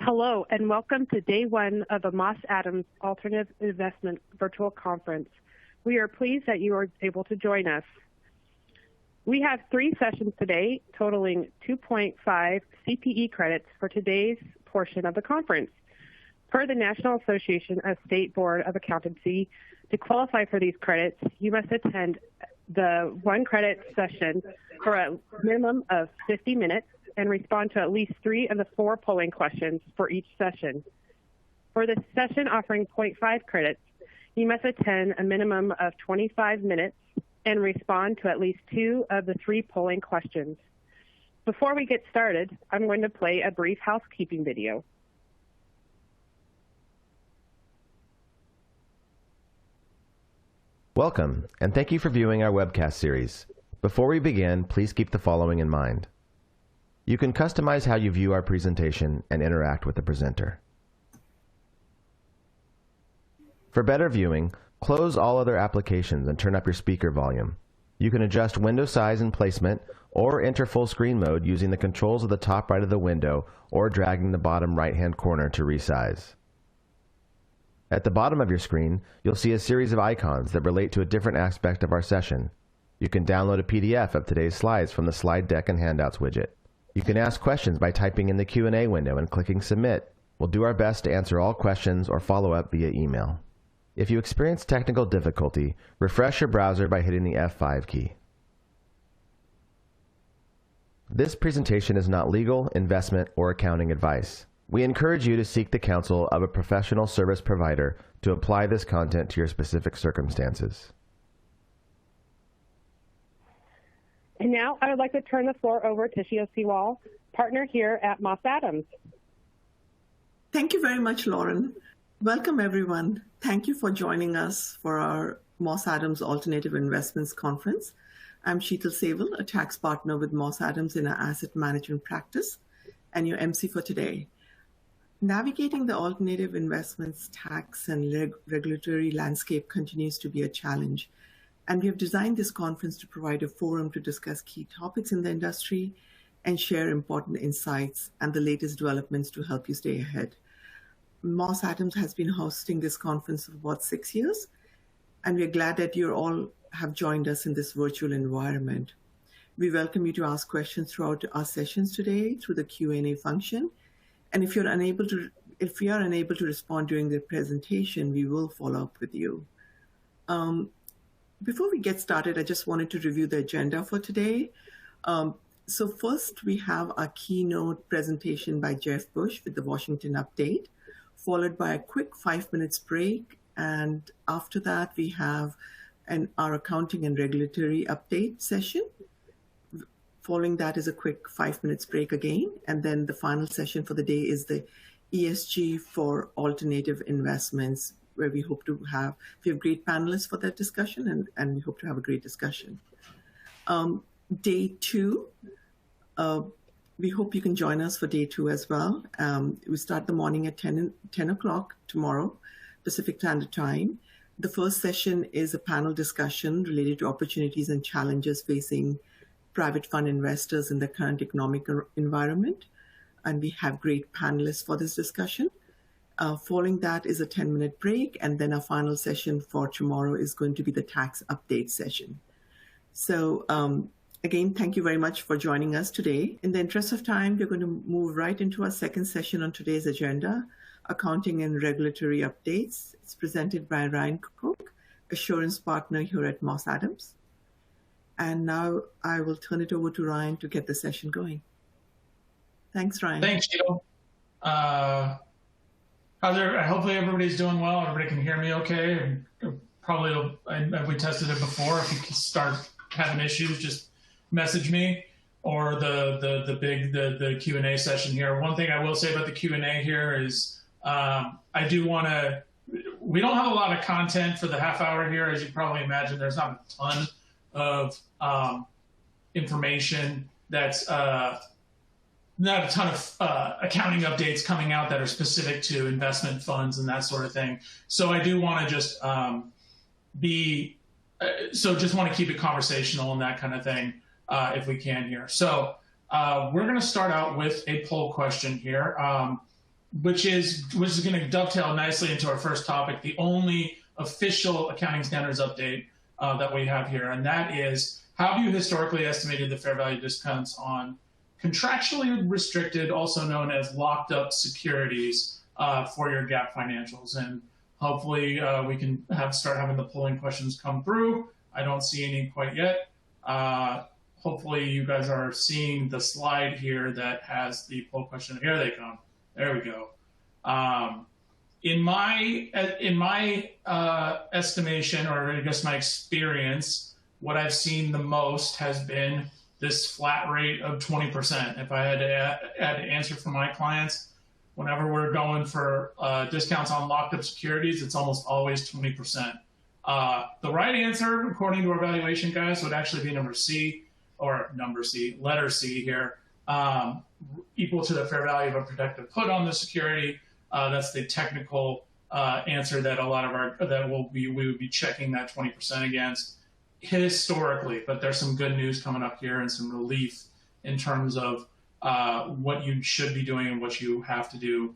Hello, and welcome to day one of the Moss Adams Alternative Investment Virtual Conference. We are pleased that you are able to join us. We have 3 sessions today, totaling 2.5 CPE credits for today's portion of the conference. Per the National Association of State Board of Accountancy, to qualify for these credits, you must attend the 1 credit session for a minimum of 50 minutes and respond to at least 3 of the 4 polling questions for each session. For the session offering 0.5 credits, you must attend a minimum of 25 minutes and respond to at least 2 of the 3 polling questions. Before we get started, I'm going to play a brief housekeeping video. Welcome, and thank you for viewing our webcast series. Before we begin, please keep the following in mind. You can customize how you view our presentation and interact with the presenter. For better viewing, close all other applications and turn up your speaker volume. You can adjust window size and placement or enter full screen mode using the controls at the top right of the window or dragging the bottom right-hand corner to resize. At the bottom of your screen, you'll see a series of icons that relate to a different aspect of our session. You can download a PDF of today's slides from the Slide Deck and Handouts widget. You can ask questions by typing in the Q&A window and clicking Submit. We'll do our best to answer all questions or follow up via email. If you experience technical difficulty, refresh your browser by hitting the F5 key. This presentation is not legal, investment, or accounting advice. We encourage you to seek the counsel of a professional service provider to apply this content to your specific circumstances. And now I would like to turn the floor over to Shio Sewall, partner here at Moss Adams. Thank you very much, Lauren. Welcome, everyone. Thank you for joining us for our Moss Adams Alternative Investments Conference. I'm Sheetal Sewall, a tax partner with Moss Adams in our asset management practice, and your MC for today. Navigating the alternative investments tax and regulatory landscape continues to be a challenge. And we have designed this conference to provide a forum to discuss key topics in the industry and share important insights and the latest developments to help you stay ahead. Moss Adams has been hosting this conference for about 6 years, and we're glad that you all have joined us in this virtual environment. We welcome you to ask questions throughout our sessions today through the Q&A function. And if we are unable to respond during the presentation, we will follow up with you. Before we get started, I just wanted to review the agenda for today. So first, we have a keynote presentation by Jeff Bush with the Washington update, followed by a quick 5 minutes break. And after that, we have our accounting and regulatory update session. Following that is a quick 5 minutes break again. And then the final session for the day is the ESG for alternative investments, where we have great panelists for that discussion, and we hope to have a great discussion. Day 2, we hope you can join us for day 2 as well. We start the morning at 10 o'clock tomorrow, Pacific Standard Time. The first session is a panel discussion related to opportunities and challenges facing private fund investors in the current economic environment. And we have great panelists for this discussion. Following that is a 10-minute break, and then our final session for tomorrow is going to be the tax update session. So again, thank you very much for joining us today. In the interest of time, we're going to move right into our second session on today's agenda, Accounting and Regulatory Updates. It's presented by Ryan Cook, Assurance Partner here at Moss Adams. And now I will turn it over to Ryan to get the session going. Thanks, Ryan. Thanks, Sheetal. Hopefully everybody's doing well. Everybody can hear me okay. Probably, we tested it before. If you start having issues, just message me, or the Q&A session here. One thing I will say about the Q&A here is I do want to. We don't have a lot of content for the half hour here, as you probably imagine. There's not a ton of information that's. Not a ton of accounting updates coming out that are specific to investment funds and that sort of thing. So I do want to just just want to keep it conversational and that kind of thing if we can here. So we're going to start out with a poll question here. which is going to dovetail nicely into our first topic, the only official accounting standards update that we have here, and that is, how have you historically estimated the fair value discounts on contractually restricted, also known as locked up securities for your GAAP financials? And hopefully we can start having the polling questions come through. I don't see any quite yet. Hopefully you guys are seeing the slide here that has the poll question. Here they come. There we go. In my estimation, or I guess my experience, what I've seen the most has been this flat rate of 20%. If I had to answer for my clients, whenever we're going for discounts on locked up securities, it's almost always 20%. The right answer, according to our valuation guys, would actually be letter C here, equal to the fair value of a protective put on the security. That's the technical answer that a lot of we would be checking that 20% against historically. But there's some good news coming up here and some relief in terms of what you should be doing and what you have to do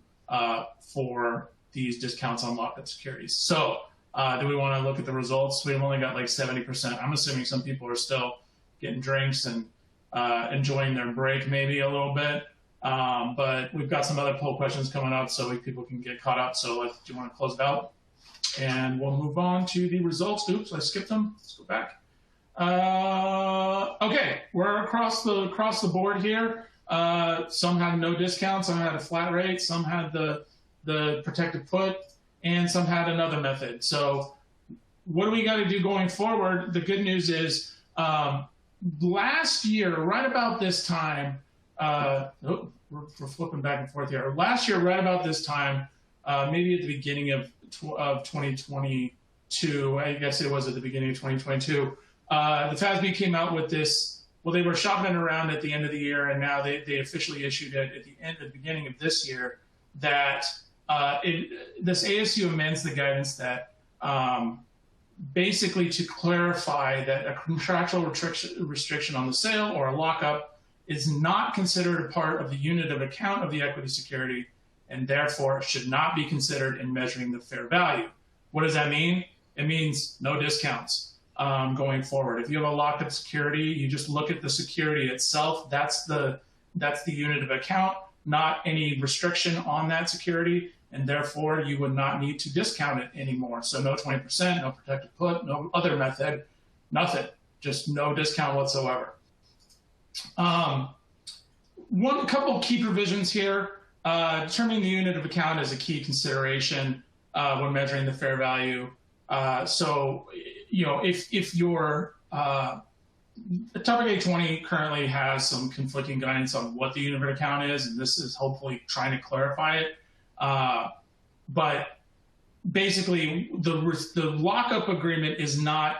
for these discounts on locked up securities. So do we want to look at the results? We've only got like 70%. I'm assuming some people are still getting drinks and enjoying their break maybe a little bit. But we've got some other poll questions coming up so people can get caught up. So do you want to close it out? And we'll move on to the results. Oops, I skipped them. Let's go back. Okay, we're across the board here. Some had no discount, some had a flat rate, some had the protected put, and some had another method. So what do we got to do going forward? The good news is last year, right about this time, we're flipping back and forth here. Last year, right about this time, maybe at the beginning of 2022, I guess it was at the beginning of 2022, the FASB came out with this. Well, they were shopping it around at the end of the year, and now they officially issued it at the beginning of this year that this ASU amends the guidance that basically to clarify that a contractual restriction on the sale or a lockup is not considered a part of the unit of account of the equity security, and therefore should not be considered in measuring the fair value. What does that mean? It means no discounts going forward. If you have a locked up security, you just look at the security itself. That's the unit of account, not any restriction on that security, and therefore you would not need to discount it anymore. So no 20%, no protected put, no other method, nothing, just no discount whatsoever. Couple of key provisions here. Determining the unit of account is a key consideration when measuring the fair value. So, if your Topic 820 currently has some conflicting guidance on what the unit of account is, and this is hopefully trying to clarify it. But basically, the lockup agreement is not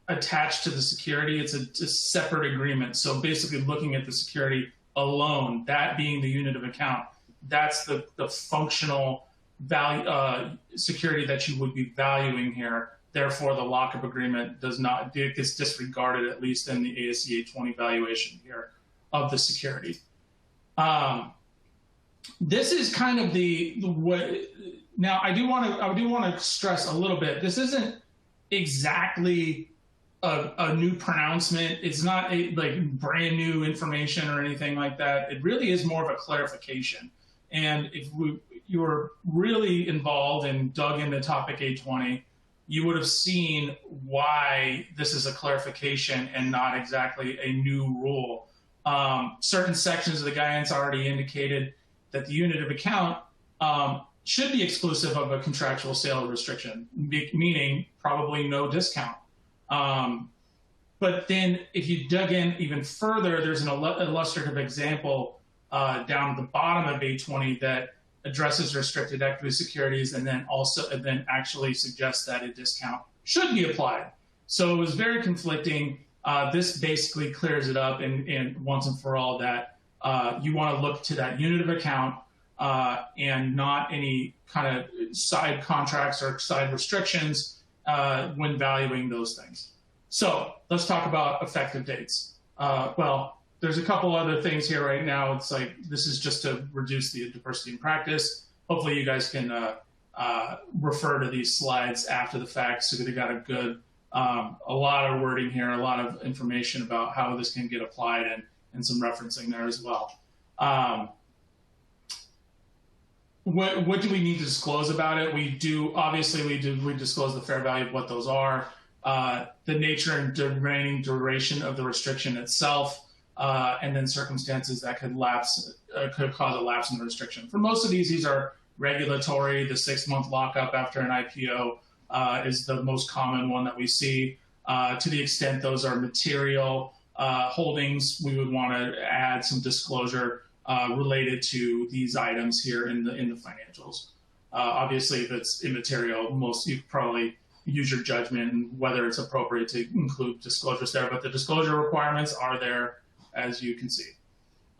attached to the security. It's a separate agreement. So basically looking at the security alone, that being the unit of account, that's the functional value security that you would be valuing here. Therefore, the lockup agreement gets disregarded, at least in the ASC 820 valuation here of the security. This is kind of the way. Now, I do want to stress a little bit. This isn't exactly a new pronouncement. It's not like brand new information or anything like that. It really is more of a clarification. And if you were really involved and dug into Topic 820, you would have seen why this is a clarification and not exactly a new rule. Certain sections of the guidance already indicated that the unit of account should be exclusive of a contractual sale restriction, meaning probably no discount. But then if you dug in even further, there's an illustrative example down at the bottom of 820 that addresses restricted equity securities and then actually suggests that a discount should be applied. So it was very conflicting. This basically clears it up and once and for all that you want to look to that unit of account and not any kind of side contracts or side restrictions when valuing those things. So let's talk about effective dates. Well, there's a couple other things here right now. It's like, this is just to reduce the diversity in practice. hopefully you guys can refer to these slides after the fact, so they got a good, a lot of wording here, a lot of information about how this can get applied, and some referencing there as well. What do we need to disclose about it? We disclose the fair value of what those are, the nature and remaining duration of the restriction itself, and then circumstances that could cause a lapse in the restriction. For most of these are regulatory. The 6-month lockup after an IPO is the most common one that we see. To the extent those are material holdings, we would want to add some disclosure related to these items here in the financials. Obviously, if it's immaterial, you probably use your judgment and whether it's appropriate to include disclosures there, but the disclosure requirements are there, as you can see.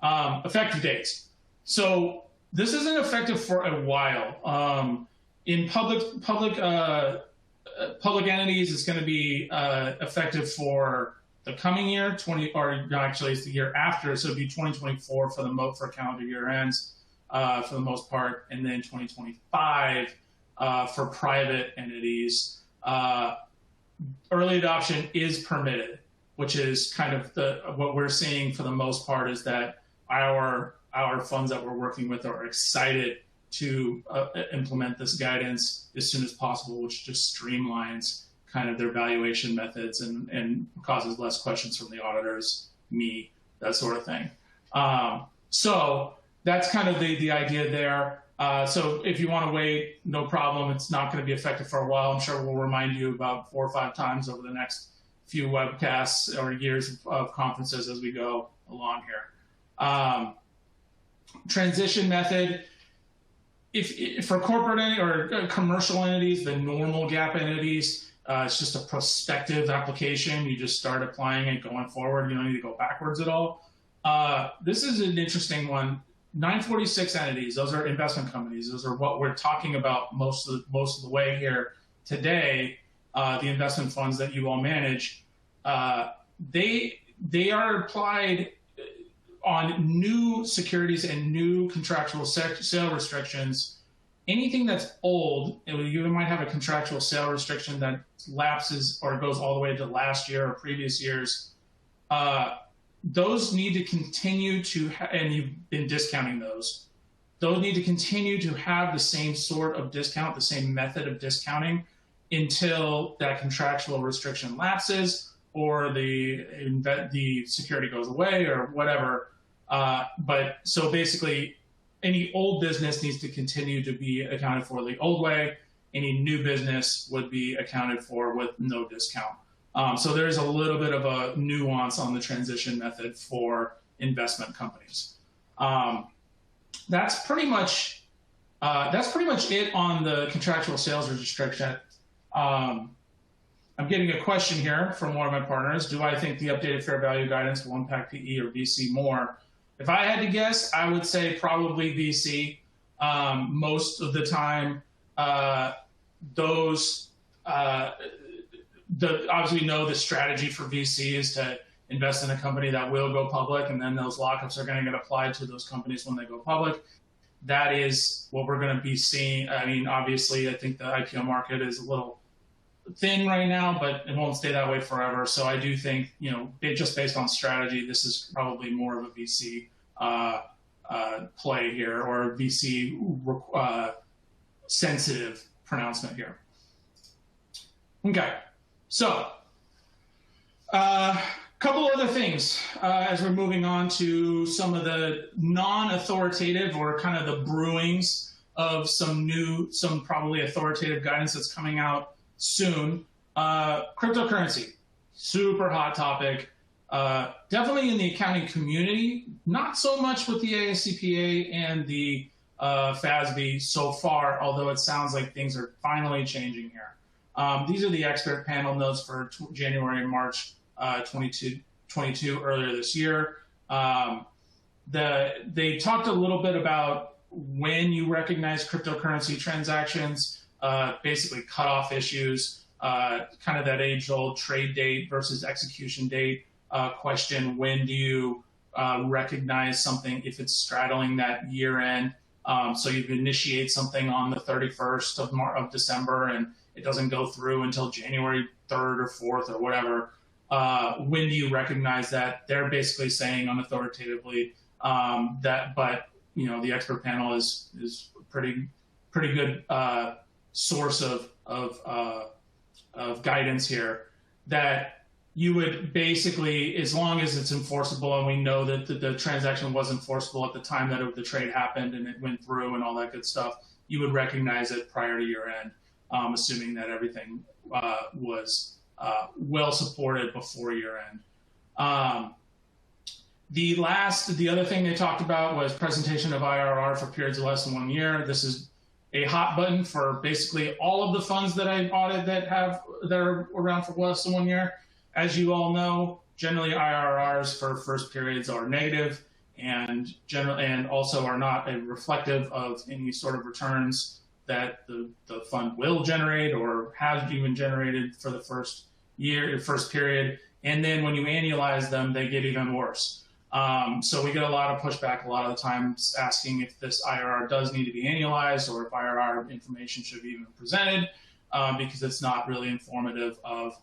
Effective dates. So this isn't effective for a while. In public entities, it's going to be effective for the coming year, it's the year after, so it'd be 2024 for calendar year ends for the most part, and then 2025 for private entities. Early adoption is permitted, which is kind of what we're seeing for the most part, is that our funds that we're working with are excited to implement this guidance as soon as possible, which just streamlines kind of their valuation methods and causes less questions from the auditors, me, that sort of thing. So that's kind of the idea there. So if you want to wait, no problem. It's not going to be effective for a while. I'm sure we'll remind you about 4 or 5 times over the next few webcasts or years of conferences as we go along here. Transition method. If for corporate or commercial entities, the normal GAAP entities, it's just a prospective application. You just start applying it going forward. You don't need to go backwards at all. This is an interesting one. 946 entities, those are investment companies. Those are what we're talking about most of the way here today. The investment funds that you all manage, they are applied on new securities and new contractual sale restrictions. Anything that's old, you might have a contractual sale restriction that lapses or goes all the way to last year or previous years. Those need to continue to, and you've been discounting those need to continue to have the same sort of discount, the same method of discounting until that contractual restriction lapses or the security goes away or whatever. But so basically, any old business needs to continue to be accounted for the old way. Any new business would be accounted for with no discount. So there's a little bit of a nuance on the transition method for investment companies. That's pretty much it on the contractual sales restriction. I'm getting a question here from one of my partners. Do I think the updated fair value guidance will impact PE or VC more? If I had to guess, I would say probably VC. Most of the time, obviously we know the strategy for VC is to invest in a company that will go public, and then those lockups are going to get applied to those companies when they go public. That is what we're going to be seeing. I mean, obviously, I think the IPO market is a little thin right now, but it won't stay that way forever. So I do think, just based on strategy, this is probably more of a VC play here, or a VC sensitive pronouncement here. Okay, so a couple other things as we're moving on to some of the non-authoritative or kind of the brewings of some probably authoritative guidance that's coming out soon. Cryptocurrency, super hot topic. Definitely in the accounting community, not so much with the ASCPA and the FASB so far, although it sounds like things are finally changing here. These are the expert panel notes for January and March 2022, earlier this year. They talked a little bit about when you recognize cryptocurrency transactions, basically cutoff issues, kind of that age-old trade date versus execution date question. When do you recognize something if it's straddling that year end? So you initiate something on the 31st of December, and it doesn't go through until January 3rd or 4th or whatever. When do you recognize that? They're basically saying unauthoritatively that, but the expert panel is pretty good source of guidance here, that you would basically, as long as it's enforceable, and we know that the transaction was enforceable at the time that the trade happened and it went through and all that good stuff, you would recognize it prior to year end, assuming that everything was well supported before year end. The other thing they talked about was presentation of IRR for periods of less than 1 year. This is a hot button for basically all of the funds that I audit that are around for less than 1 year. As you all know, generally IRRs for first periods are negative and also are not reflective of any sort of returns that the fund will generate or has even generated for the first period. And then when you annualize them, they get even worse. So we get a lot of pushback a lot of the times asking if this IRR does need to be annualized or if IRR information should be even presented, because it's not really informative of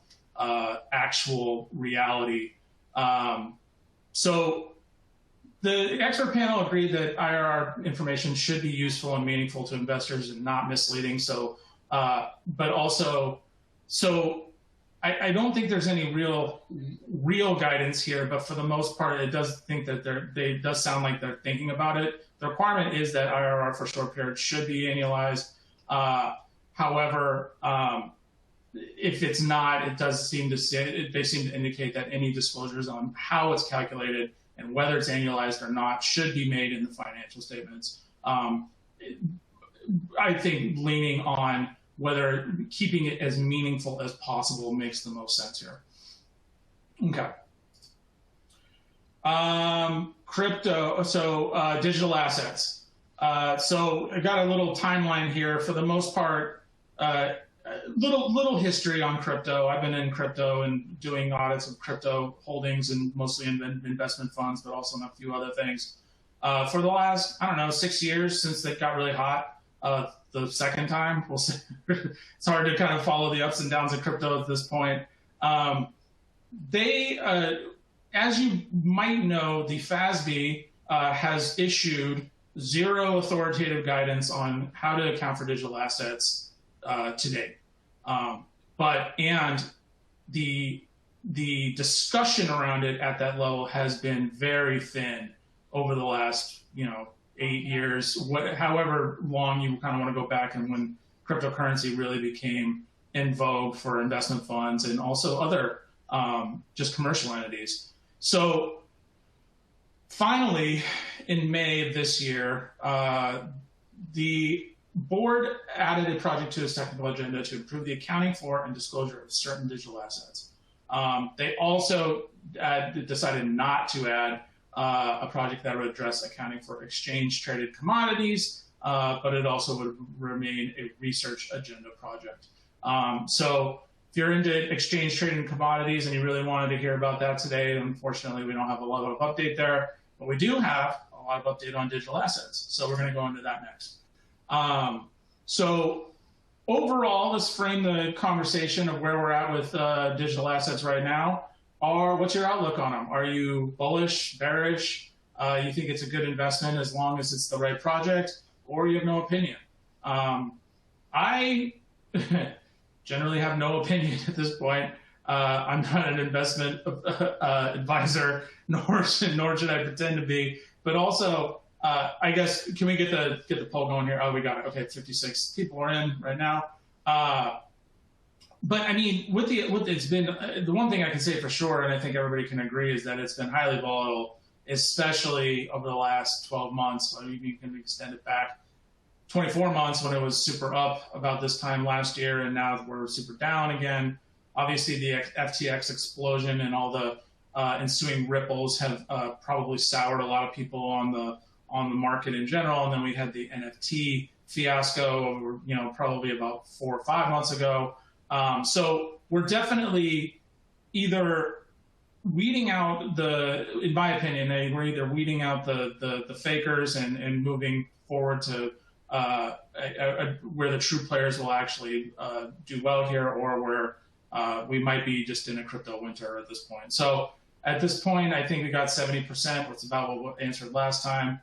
actual reality. So the expert panel agreed that IRR information should be useful and meaningful to investors and not misleading. So, but also, I don't think there's any real guidance here, but for the most part, it does think that they does sound like they're thinking about it. The requirement is that IRR for short periods should be annualized. However, if it's not, it does seem to say, they seem to indicate that any disclosures on how it's calculated and whether it's annualized or not should be made in the financial statements. I think leaning on whether keeping it as meaningful as possible makes the most sense here. Okay. Crypto, so digital assets. So I got a little timeline here. For the most part, little history on crypto. I've been in crypto and doing audits of crypto holdings and mostly in investment funds, but also in a few other things. For the last, 6 years since they got really hot, the second time, we'll see. It's hard to kind of follow the ups and downs of crypto at this point. As you might know, the FASB has issued zero authoritative guidance on how to account for digital assets today. And the discussion around it at that level has been very thin over the last, 8 years, however long you kind of want to go back, and when cryptocurrency really became in vogue for investment funds and also other just commercial entities. So finally, in May of this year, the board added a project to its technical agenda to improve the accounting for and disclosure of certain digital assets. They also decided not to add a project that would address accounting for exchange-traded commodities, but it also would remain a research agenda project. So if you're into exchange-traded commodities and you really wanted to hear about that today, unfortunately, we don't have a lot of update there, but we do have a lot of update on digital assets. So we're going to go into that next. So overall, let's frame the conversation of where we're at with digital assets right now. What's your outlook on them? Are you bullish, bearish? You think it's a good investment as long as it's the right project, or you have no opinion? I generally have no opinion at this point. I'm not an investment advisor, nor should I pretend to be. But also, I guess, can we get the poll going here? Oh, we got it. Okay, 56 people are in right now. But I mean, it's been, the one thing I can say for sure, and I think everybody can agree, is that it's been highly volatile, especially over the last 12 months. I mean, you can extend it back 24 months when it was super up about this time last year, and now we're super down again. Obviously, the FTX explosion and all the ensuing ripples have probably soured a lot of people on the market in general. And then we had the NFT fiasco, probably about 4 or 5 months ago. So we're definitely either weeding out in my opinion, I agree, they're weeding out the fakers and moving forward to where the true players will actually do well here, or where we might be just in a crypto winter at this point. So at this point, I think we got 70%. That's about what we answered last time.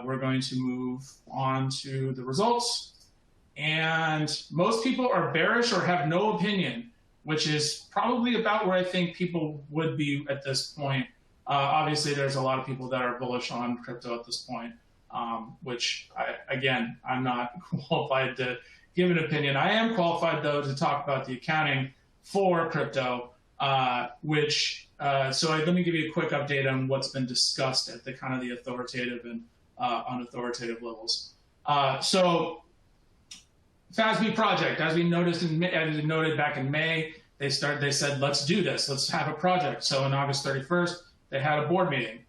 We're going to move on to the results. And most people are bearish or have no opinion, which is probably about where I think people would be at this point. Obviously, there's a lot of people that are bullish on crypto at this point, which, I'm not qualified to give an opinion. I am qualified, though, to talk about the accounting for crypto, so let me give you a quick update on what's been discussed at the kind of the authoritative and unauthoritative levels. So FASB project, as we noted back in May, they said, let's do this. Let's have a project. So on August 31st, they had a board meeting.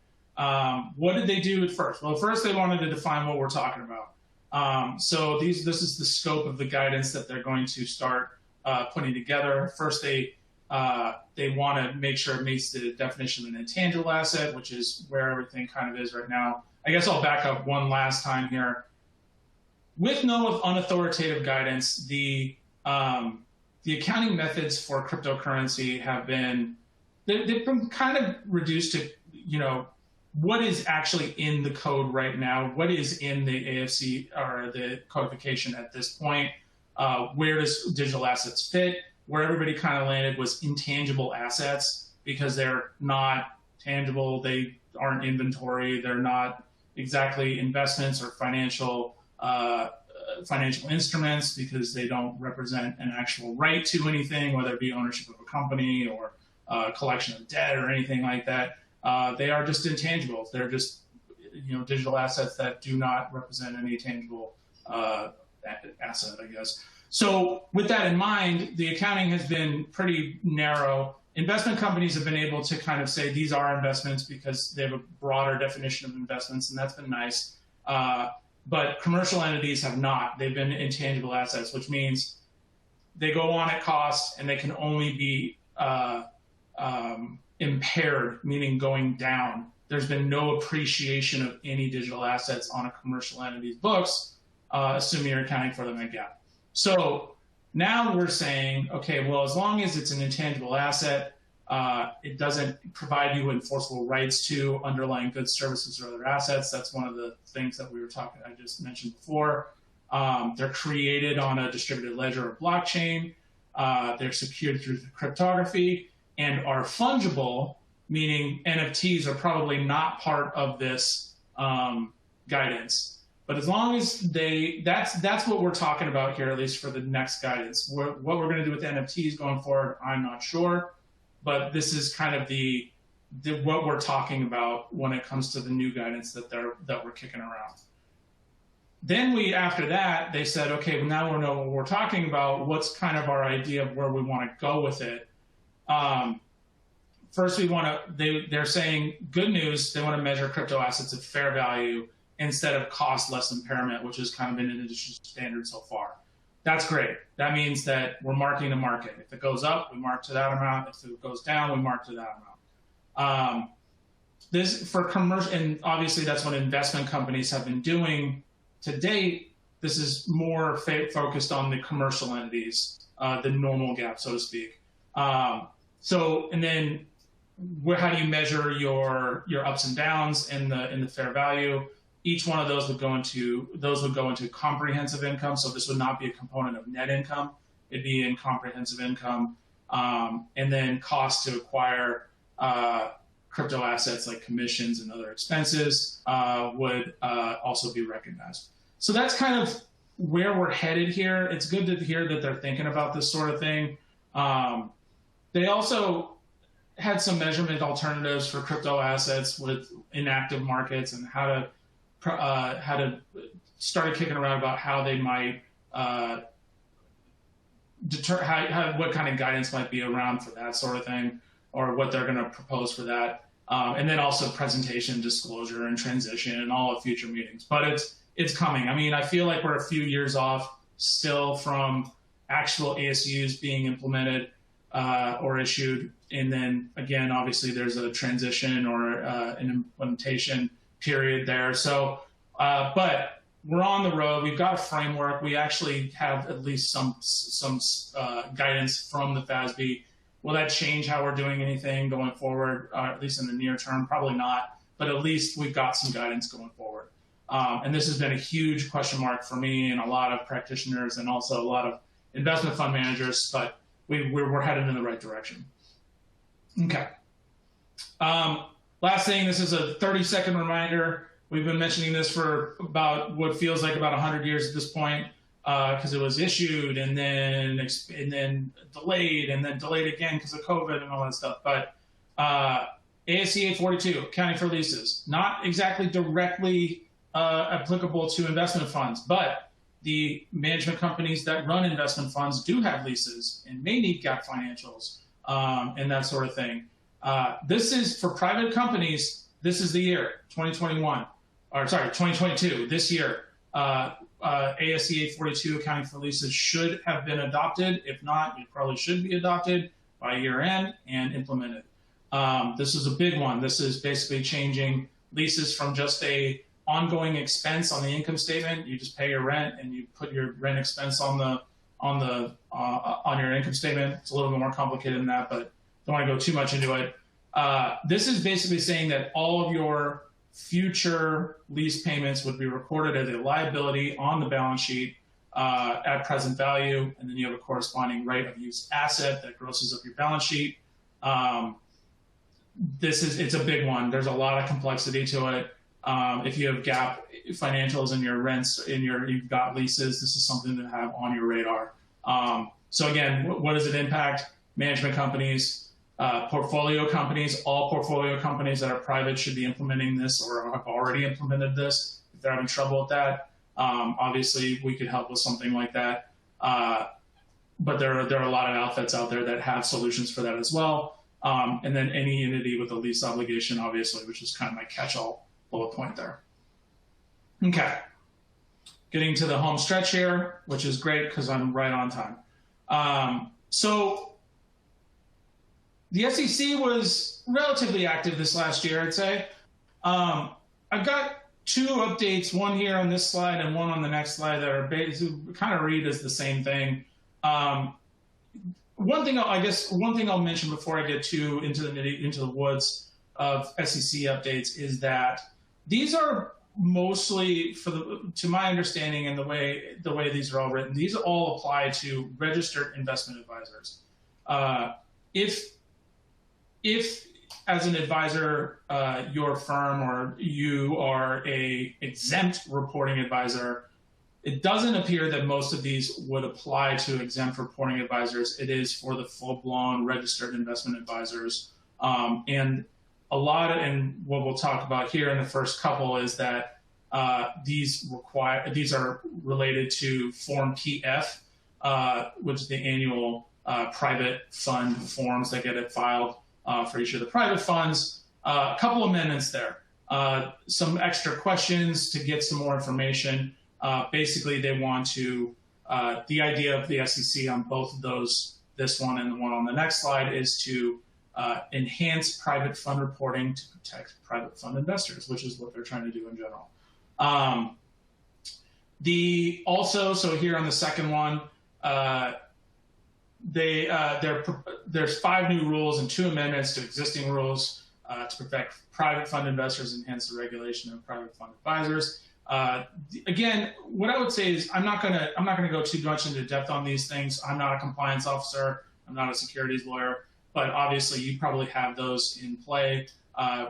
What did they do at first? Well, first they wanted to define what we're talking about. So this is the scope of the guidance that they're going to start putting together. First, they want to make sure it meets the definition of an intangible asset, which is where everything kind of is right now. I guess I'll back up one last time here. With no unauthoritative guidance, the accounting methods for cryptocurrency have been they've been kind of reduced to what is actually in the code right now, what is in the AFC or the codification at this point, where does digital assets fit? Where everybody kind of landed was intangible assets, because they're not tangible, they aren't inventory, they're not exactly investments or financial instruments, because they don't represent an actual right to anything, whether it be ownership of a company or a collection of debt or anything like that. They are just intangibles. They're just digital assets that do not represent any tangible asset, I guess. So with that in mind, the accounting has been pretty narrow. Investment companies have been able to kind of say these are investments because they have a broader definition of investments, and that's been nice. But commercial entities have not. They've been intangible assets, which means they go on at cost and they can only be impaired, meaning going down. There's been no appreciation of any digital assets on a commercial entity's books, assuming you're accounting for them at GAAP. So now we're saying, okay, well, as long as it's an intangible asset, it doesn't provide you enforceable rights to underlying goods, services, or other assets. That's one of the things that I just mentioned before. They're created on a distributed ledger or blockchain. They're secured through cryptography and are fungible, meaning NFTs are probably not part of this guidance. But as long as that's what we're talking about here, at least for the next guidance. What we're going to do with NFTs going forward, I'm not sure. But this is kind of what we're talking about when it comes to the new guidance that we're kicking around. Then after that, they said, okay, well, now we know what we're talking about. What's kind of our idea of where we want to go with it? First, they're saying, good news, they want to measure crypto assets at fair value instead of cost less impairment, which has kind of been an industry standard so far. That's great. That means that we're marking the market. If it goes up, we mark to that amount. If it goes down, we mark to that amount. This for commercial, and obviously that's what investment companies have been doing to date. This is more focused on the commercial entities, the normal GAAP, so to speak. And then how do you measure your ups and downs in the fair value? Each one of those would go into comprehensive income. So this would not be a component of net income. It'd be in comprehensive income. And then cost to acquire crypto assets like commissions and other expenses would also be recognized. So that's kind of where we're headed here. It's good to hear that they're thinking about this sort of thing. They also had some measurement alternatives for crypto assets with inactive markets, and how to started kicking around about how they might what kind of guidance might be around for that sort of thing, or what they're going to propose for that. And then also presentation, disclosure, and transition, and all of future meetings. But it's coming. I mean, I feel like we're a few years off still from actual ASUs being implemented. or issued. And then again, obviously there's a transition or an implementation period there. So, but we're on the road. We've got a framework. We actually have at least some guidance from the FASB. Will that change how we're doing anything going forward, at least in the near term? Probably not, but at least we've got some guidance going forward. And this has been a huge question mark for me and a lot of practitioners and also a lot of investment fund managers, but we're headed in the right direction. Okay. Last thing, this is a 30-second reminder. We've been mentioning this for about what feels like about 100 years at this point, because it was issued and then delayed and then delayed again because of COVID and all that stuff. But ASC 842, accounting for leases, not exactly directly applicable to investment funds, but the management companies that run investment funds do have leases and may need GAAP financials and that sort of thing. This is for private companies. This is the year 2021, or sorry, 2022. This year, ASC 842 accounting for leases should have been adopted. If not, it probably should be adopted by year end and implemented. This is a big one. This is basically changing leases from just a ongoing expense on the income statement. You just pay your rent and you put your rent expense on your income statement. It's a little bit more complicated than that, but don't want to go too much into it. This is basically saying that all of your future lease payments would be recorded as a liability on the balance sheet at present value, and then you have a corresponding right of use asset that grosses up your balance sheet. It's a big one. There's a lot of complexity to it. If you have GAAP financials and your rents you've got leases, this is something to have on your radar. So again, what does it impact? Management companies, portfolio companies. All portfolio companies that are private should be implementing this or have already implemented this. If they're having trouble with that, obviously we could help with something like that. But there are a lot of outfits out there that have solutions for that as well. And then any entity with a lease obligation, obviously, which is kind of my catch-all bullet point there. Okay. Getting to the home stretch here, which is great because I'm right on time. So the SEC was relatively active this last year, I'd say. I've got two updates, one here on this slide and one on the next slide that are kind of read as the same thing. One thing I'll mention before I get into the woods of SEC updates is that these are mostly, to my understanding and the way these are all written, these all apply to registered investment advisors. If as an advisor, your firm or you are a exempt reporting advisor, it doesn't appear that most of these would apply to exempt reporting advisors. It is for the full-blown registered investment advisors. And what we'll talk about here in the first couple is that these are related to Form PF, which is the annual private fund forms that get filed for each of the private funds. A couple amendments there. Some extra questions to get some more information. Basically, they want to, the idea of the SEC on both of those, this one and the one on the next slide, is to enhance private fund reporting to protect private fund investors, which is what they're trying to do in general. So here on the second one, there's 5 new rules and 2 amendments to existing rules to protect private fund investors and enhance the regulation of private fund advisors. Again, what I would say is I'm not gonna go too much into depth on these things. I'm not a compliance officer. I'm not a securities lawyer, but obviously you probably have those in play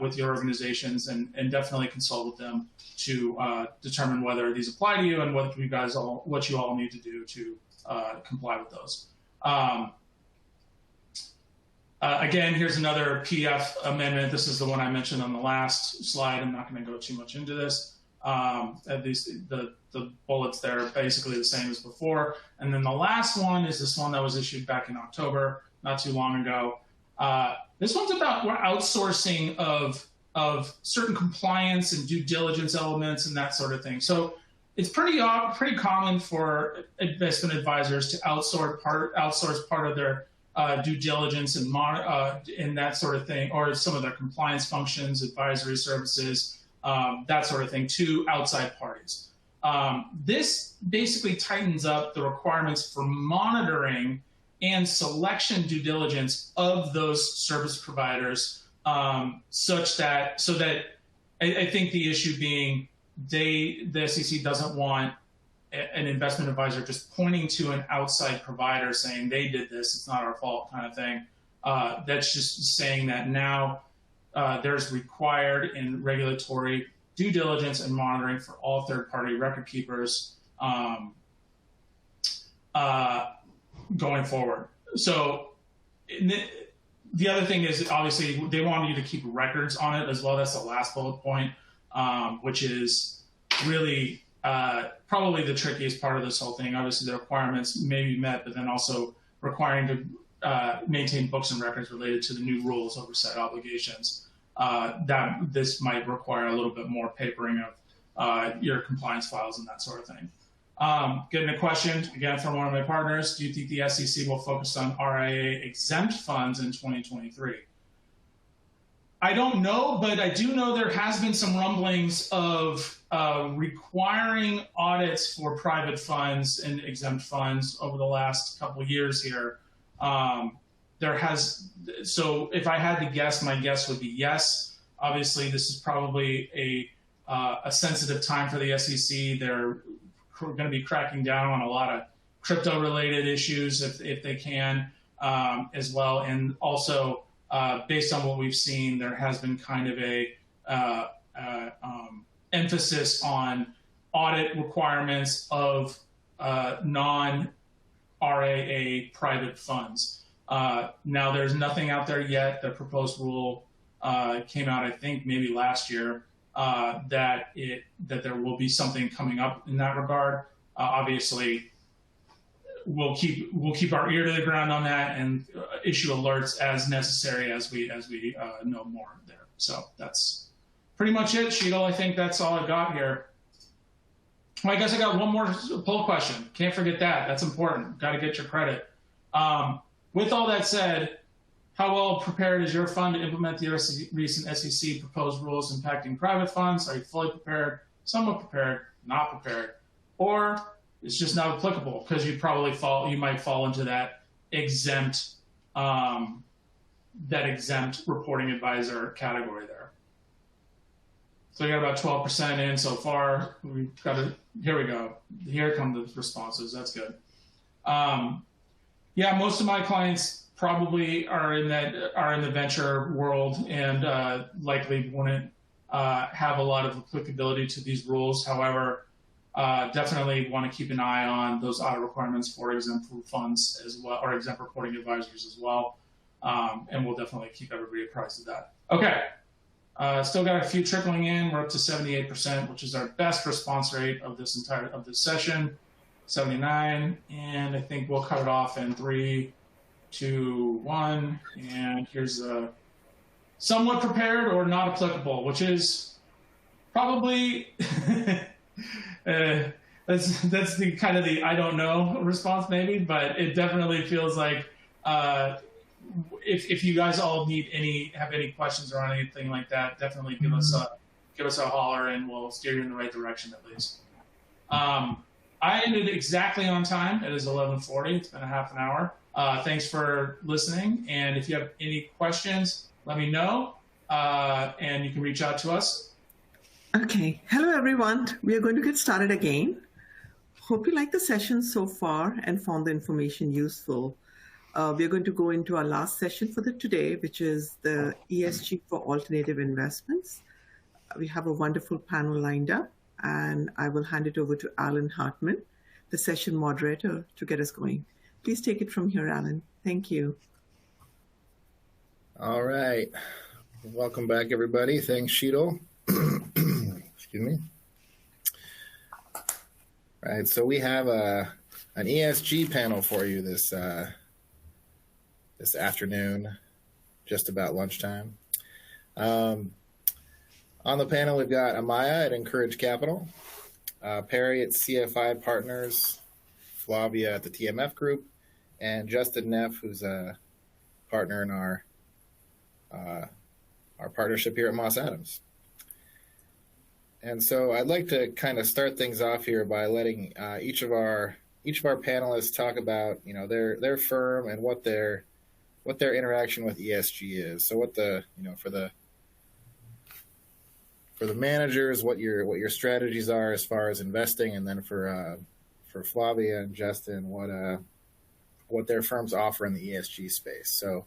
with your organizations, and definitely consult with them to determine whether these apply to you and what you all need to do to comply with those. Again, here's another PF amendment. This is the one I mentioned on the last slide. I'm not going to go too much into this. At least the bullets there are basically the same as before. And then the last one is this one that was issued back in October, not too long ago. This one's about outsourcing of certain compliance and due diligence elements and that sort of thing. So it's pretty common for investment advisors to outsource part of their due diligence and that sort of thing, or some of their compliance functions, advisory services, that sort of thing, to outside parties. This basically tightens up the requirements for monitoring and selection due diligence of those service providers, so that I think the issue being the SEC doesn't want an investment advisor just pointing to an outside provider saying they did this, it's not our fault kind of thing. That's just saying that now there's required and regulatory due diligence and monitoring for all third-party record keepers going forward. So the other thing is, obviously, they want you to keep records on it as well. That's the last bullet point, which is really probably the trickiest part of this whole thing. Obviously, the requirements may be met, but then also requiring to maintain books and records related to the new rules, oversight obligations. That this might require a little bit more papering of your compliance files and that sort of thing. Getting a question, again, from one of my partners: do you think the SEC will focus on RIA exempt funds in 2023? I don't know, but I do know there has been some rumblings of requiring audits for private funds and exempt funds over the last couple of years here. So if I had to guess, my guess would be yes. Obviously, this is probably a sensitive time for the SEC. They're going to be cracking down on a lot of crypto-related issues if they can, as well. And also, based on what we've seen, there has been kind of a emphasis on audit requirements of non-RAA private funds. Now, there's nothing out there yet. The proposed rule came out, I think, maybe last year, that there will be something coming up in that regard. Obviously, we'll keep our ear to the ground on that and issue alerts as necessary as we know more there. So that's pretty much it, Sheetal. I think that's all I got here. Well, I guess I got one more poll question. Can't forget that. That's important. Got to get your credit. With all that said, how well prepared is your fund to implement the recent SEC proposed rules impacting private funds? Are you fully prepared, somewhat prepared, not prepared, or it's just not applicable because you might fall into that exempt reporting advisor category there. So we got about 12% in so far. Here we go. Here come the responses. That's good. Yeah, most of my clients probably are in the venture world and likely wouldn't have a lot of applicability to these rules. However, definitely want to keep an eye on those audit requirements for exempt funds as well, or exempt reporting advisors as well. And we'll definitely keep everybody apprised of that. Okay. Still got a few trickling in. We're up to 78%, which is our best response rate of this session. 79, and I think we'll cut it off in 3, 2, 1. And here's the somewhat prepared or not applicable, which is probably that's the kind of the I don't know response maybe, but it definitely feels like if you guys all have any questions or anything like that, definitely give us a holler and we'll steer you in the right direction at least. I ended exactly on time. It is 11:40. It's been a half an hour. Thanks for listening. And if you have any questions, let me know. And you can reach out to us. Okay. Hello, everyone. We are going to get started again. Hope you liked the session so far and found the information useful. We are going to go into our last session for today, which is the ESG for alternative investments. We have a wonderful panel lined up, and I will hand it over to Alan Hartman, the session moderator, to get us going. Please take it from here, Alan. Thank you. All right. Welcome back, everybody. Thanks, Sheetal. Excuse me. All right, so we have an ESG panel for you this afternoon, just about lunchtime. On the panel, we've got Amaya at Encourage Capital, Perry at CFI Partners, Flavia at the TMF Group, and Justin Neff, who's a partner in our partnership here at Moss Adams. And so I'd like to kind of start things off here by letting each of our panelists talk about, you know, their firm and what their interaction with ESG is. So what the, you know, for the managers, what your strategies are as far as investing, and then for Flavia and Justin, what their firms offer in the ESG space. So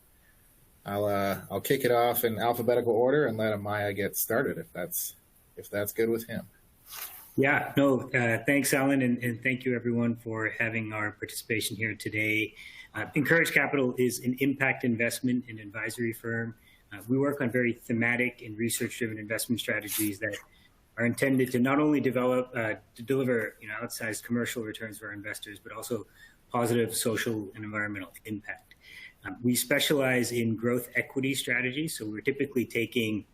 I'll kick it off in alphabetical order and let Amaya get started if that's good with him. Yeah, no, thanks, Alan, and thank you, everyone, for having our participation here today. Encourage Capital is an impact investment and advisory firm. We work on very thematic and research-driven investment strategies that are intended to not only deliver, outsized commercial returns for our investors, but also positive social and environmental impact. We specialize in growth equity strategies, so we're typically taking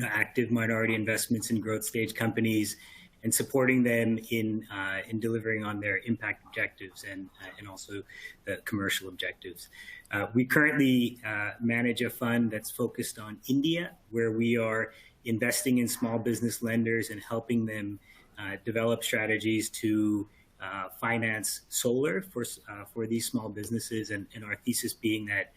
active minority investments in growth stage companies and supporting them in delivering on their impact objectives and also the commercial objectives. We currently manage a fund that's focused on India, where we are investing in small business lenders and helping them develop strategies to finance solar for these small businesses, and our thesis being that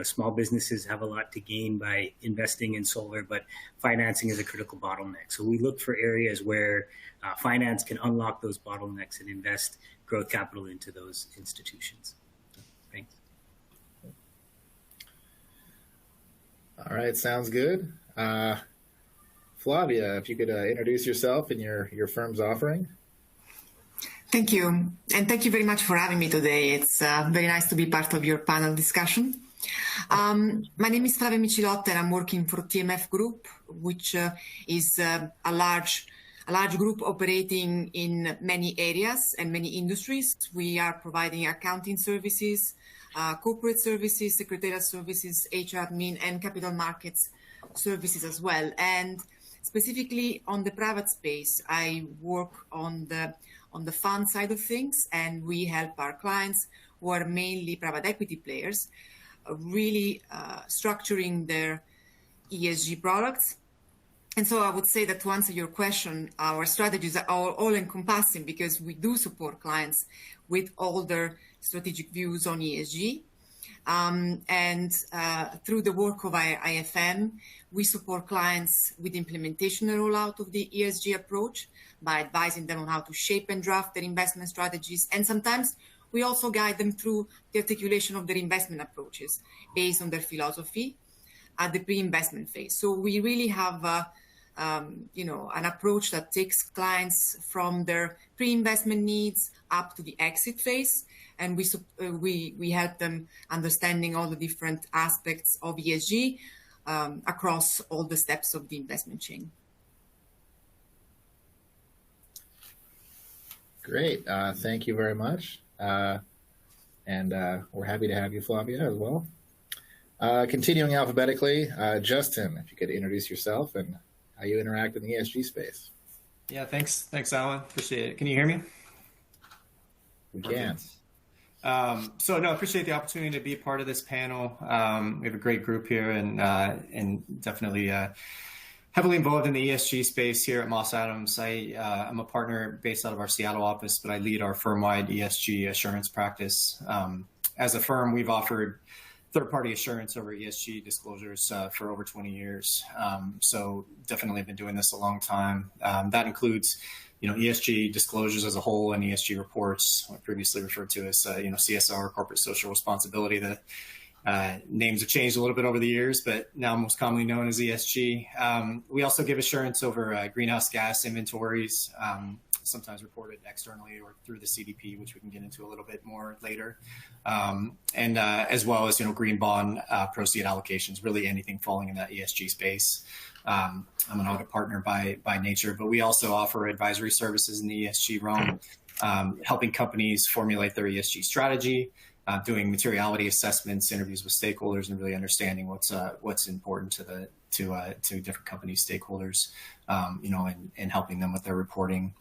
small businesses have a lot to gain by investing in solar, but financing is a critical bottleneck. So we look for areas where finance can unlock those bottlenecks and invest growth capital into those institutions. Thanks. All right, sounds good. Flavia, if you could introduce yourself and your firm's offering. Thank you. And thank you very much for having me today. It's very nice to be part of your panel discussion. My name is Flavia Micilotta, and I'm working for TMF Group, which is a large group operating in many areas and many industries. We are providing accounting services, corporate services, secretarial services, HR admin, and capital markets services as well. And specifically on the private space, I work on the fund side of things, and we help our clients, who are mainly private equity players, really structuring their ESG products. And so I would say that to answer your question, our strategies are all encompassing, because we do support clients with all their strategic views on ESG. Through the work of our IFM, we support clients with implementation and rollout of the ESG approach by advising them on how to shape and draft their investment strategies. And sometimes we also guide them through the articulation of their investment approaches based on their philosophy at the pre-investment phase. So we really have an approach that takes clients from their pre-investment needs up to the exit phase, and we help them understanding all the different aspects of ESG across all the steps of the investment chain. Great, thank you very much. And we're happy to have you, Flavia, as well. Continuing alphabetically, Justin, if you could introduce yourself and how you interact in the ESG space. Yeah, thanks, Alan. Appreciate it. Can you hear me? We can. Appreciate the opportunity to be a part of this panel. We have a great group here, and definitely heavily involved in the ESG space here at Moss Adams. I'm a partner based out of our Seattle office, but I lead our firm-wide ESG assurance practice. As a firm, we've offered third-party assurance over ESG disclosures for over 20 years. So definitely been doing this a long time. That includes, ESG disclosures as a whole and ESG reports, previously referred to as, CSR, corporate social responsibility. The names have changed a little bit over the years, but now most commonly known as ESG. We also give assurance over greenhouse gas inventories, sometimes reported externally or through the CDP, which we can get into a little bit more later. And as well as, green bond proceed allocations, really anything falling in that ESG space. I'm an audit partner by nature, but we also offer advisory services in the ESG realm, helping companies formulate their ESG strategy, doing materiality assessments, interviews with stakeholders, and really understanding what's important to different company stakeholders, and helping them with their reporting.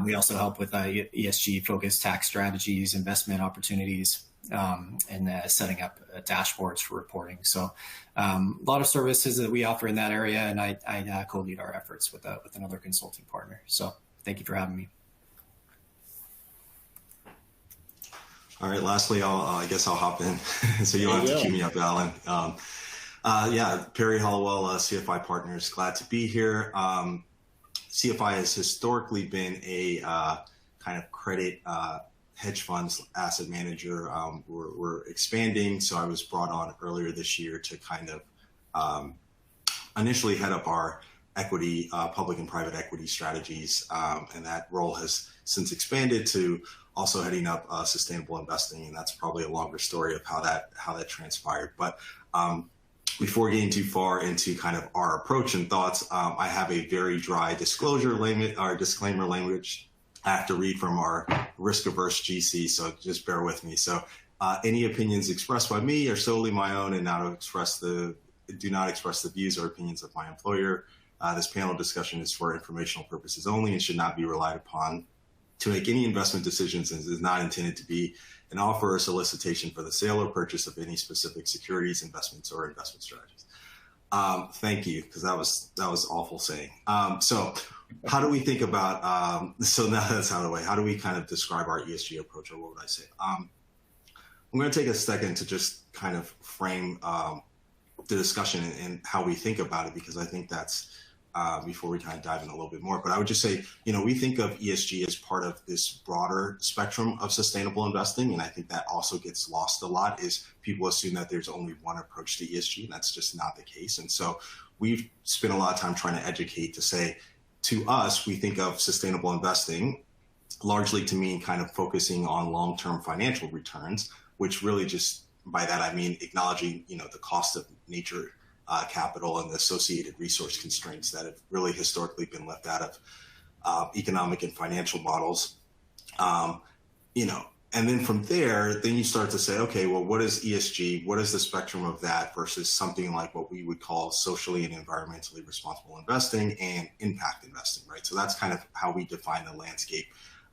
We also help with ESG focused tax strategies, investment opportunities, and setting up dashboards for reporting. So a lot of services that we offer in that area, and I co-lead our efforts with another consulting partner. So thank you for having me. All right, lastly, I guess I'll hop in. So you don't have to cue me up, Alan. Yeah, Perry Hollowell, CFI Partners, glad to be here. CFI has historically been a kind of credit hedge funds asset manager. We're expanding, so I was brought on earlier this year to kind of initially head up our equity, public and private equity strategies, and that role has since expanded to also heading up sustainable investing, and that's probably a longer story of how that transpired. But before getting too far into kind of our approach and thoughts, I have a very dry disclosure language, or disclaimer language I have to read from our risk-averse GC, so just bear with me. So any opinions expressed by me are solely my own and do not express the views or opinions of my employer. This panel discussion is for informational purposes only and should not be relied upon to make any investment decisions, and is not intended to be an offer or solicitation for the sale or purchase of any specific securities, investments, or investment strategies. Thank you, because that was awful saying. So how do we think about, so now that's out of the way, how do we kind of describe our ESG approach, or what would I say? I'm going to take a second to just kind of frame the discussion and how we think about it, because I think that's, before we kind of dive in a little bit more. But I would just say, we think of ESG as part of this broader spectrum of sustainable investing. And I think that also gets lost a lot, is people assume that there's only one approach to ESG, and that's just not the case. And so we've spent a lot of time trying to educate to say, to us, we think of sustainable investing largely to mean kind of focusing on long-term financial returns, which really just, by that I mean acknowledging, the cost of nature capital and the associated resource constraints that have really historically been left out of economic and financial models. And then from there, then you start to say, okay, well, what is ESG? What is the spectrum of that versus something like what we would call socially and environmentally responsible investing and impact investing, right? So that's kind of how we define the landscape.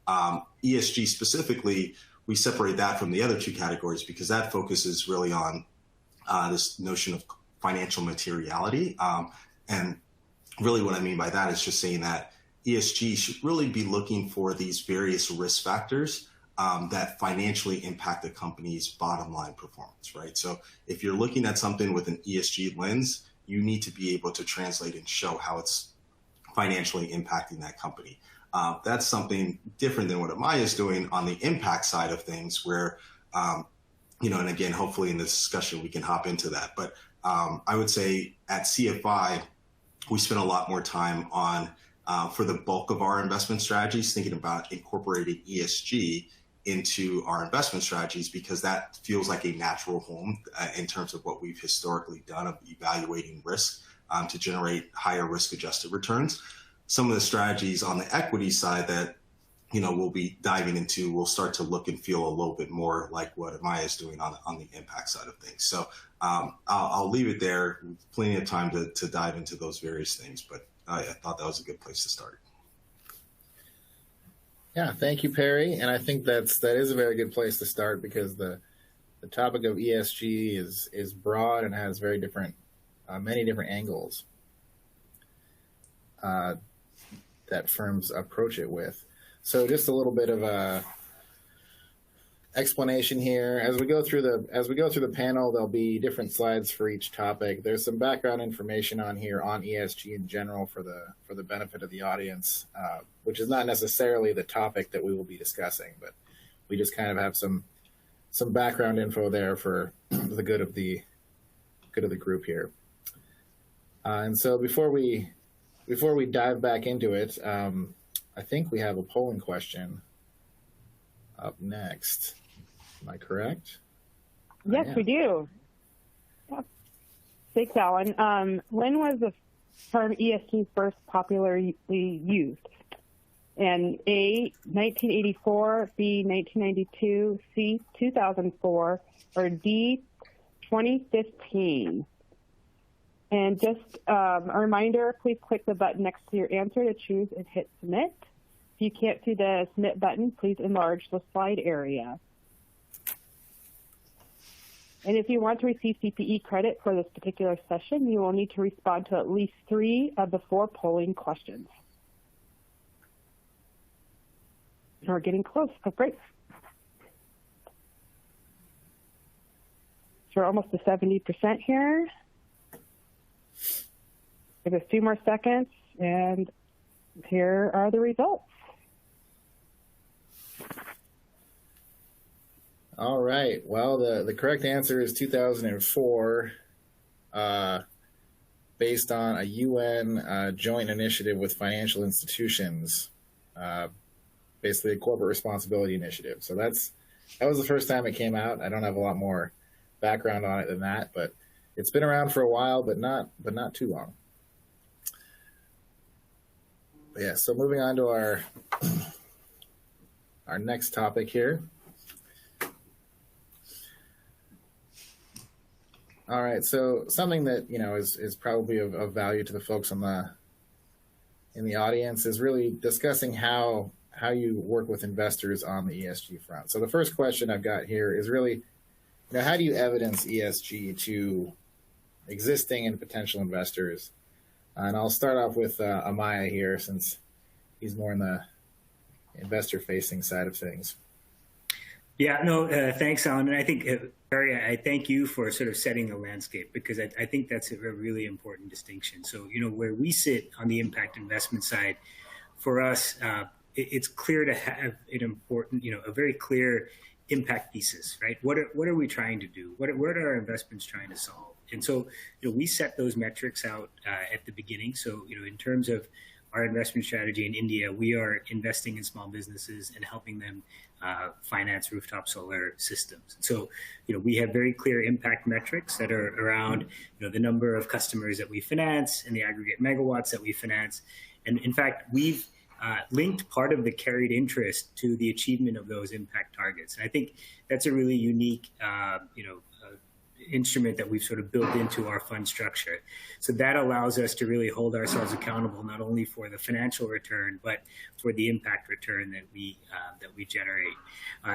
ESG specifically, we separate that from the other two categories because that focuses really on this notion of financial materiality. And really what I mean by that is just saying that ESG should really be looking for these various risk factors that financially impact the company's bottom line performance, right? So if you're looking at something with an ESG lens, you need to be able to translate and show how it's financially impacting that company. That's something different than what Amaya is doing on the impact side of things where, and again, hopefully in this discussion, we can hop into that. But I would say at CFI, we spend a lot more time on, for the bulk of our investment strategies, thinking about incorporating ESG into our investment strategies, because that feels like a natural home in terms of what we've historically done of evaluating risk to generate higher risk-adjusted returns. Some of the strategies on the equity side that we'll be diving into will start to look and feel a little bit more like what Amaya is doing on the impact side of things. So I'll leave it there. Plenty of time to dive into those various things, but I thought that was a good place to start. Yeah, thank you, Perry. And I think that is a very good place to start, because the topic of ESG is broad and has very different, many different angles that firms approach it with. So just a little bit of a explanation here. As we go through the panel, there'll be different slides for each topic. There's some background information on here on ESG in general for the benefit of the audience, which is not necessarily the topic that we will be discussing, but we just kind of have some background info there for the good of the group here. And so before we dive back into it, I think we have a polling question up next. Am I correct? Yes, we do. Yeah. Thanks, Alan. When was the term ESG first popularly used? And A, 1984, B, 1992, C, 2004, or D, 2015? And just a reminder, please click the button next to your answer to choose and hit submit. If you can't see the submit button, please enlarge the slide area. And if you want to receive CPE credit for this particular session, you will need to respond to at least 3 of the 4 polling questions. We're getting close. Oh, great. So we're almost to 70% here. Give us 2 more seconds, and here are the results. All right. Well, the correct answer is 2004, based on a UN joint initiative with financial institutions, basically a corporate responsibility initiative. So that was the first time it came out. I don't have a lot more background on it than that, but it's been around for a while, but not too long. But yeah. So moving on to our next topic here. All right, so something that is probably of value to the folks in the audience is really discussing how you work with investors on the ESG front. So the first question I've got here is really, how do you evidence ESG to existing and potential investors? And I'll start off with Amaya here, since he's more in the investor-facing side of things. Yeah, no, thanks, Alan. And I think, Barry, I thank you for sort of setting the landscape, because I think that's a really important distinction. So, where we sit on the impact investment side, for us, it's clear to have an important, a very clear impact thesis, right? What are we trying to do? What are our investments trying to solve? And so, we set those metrics out at the beginning. So, in terms of our investment strategy in India, we are investing in small businesses and helping them finance rooftop solar systems. So, we have very clear impact metrics that are around, the number of customers that we finance and the aggregate megawatts that we finance. And in fact, we've linked part of the carried interest to the achievement of those impact targets. And I think that's a really unique, instrument that we've sort of built into our fund structure. So that allows us to really hold ourselves accountable, not only for the financial return, but for the impact return that we generate.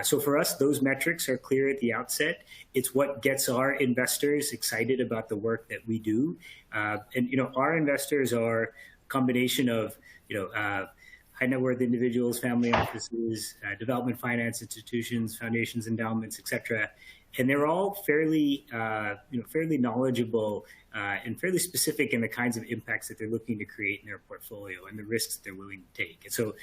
So for us, those metrics are clear at the outset. It's what gets our investors excited about the work that we do. And our investors are a combination of, high net worth individuals, family offices, development finance institutions, foundations, endowments, et cetera. And they're all fairly knowledgeable and fairly specific in the kinds of impacts that they're looking to create in their portfolio and the risks that they're willing to take. And so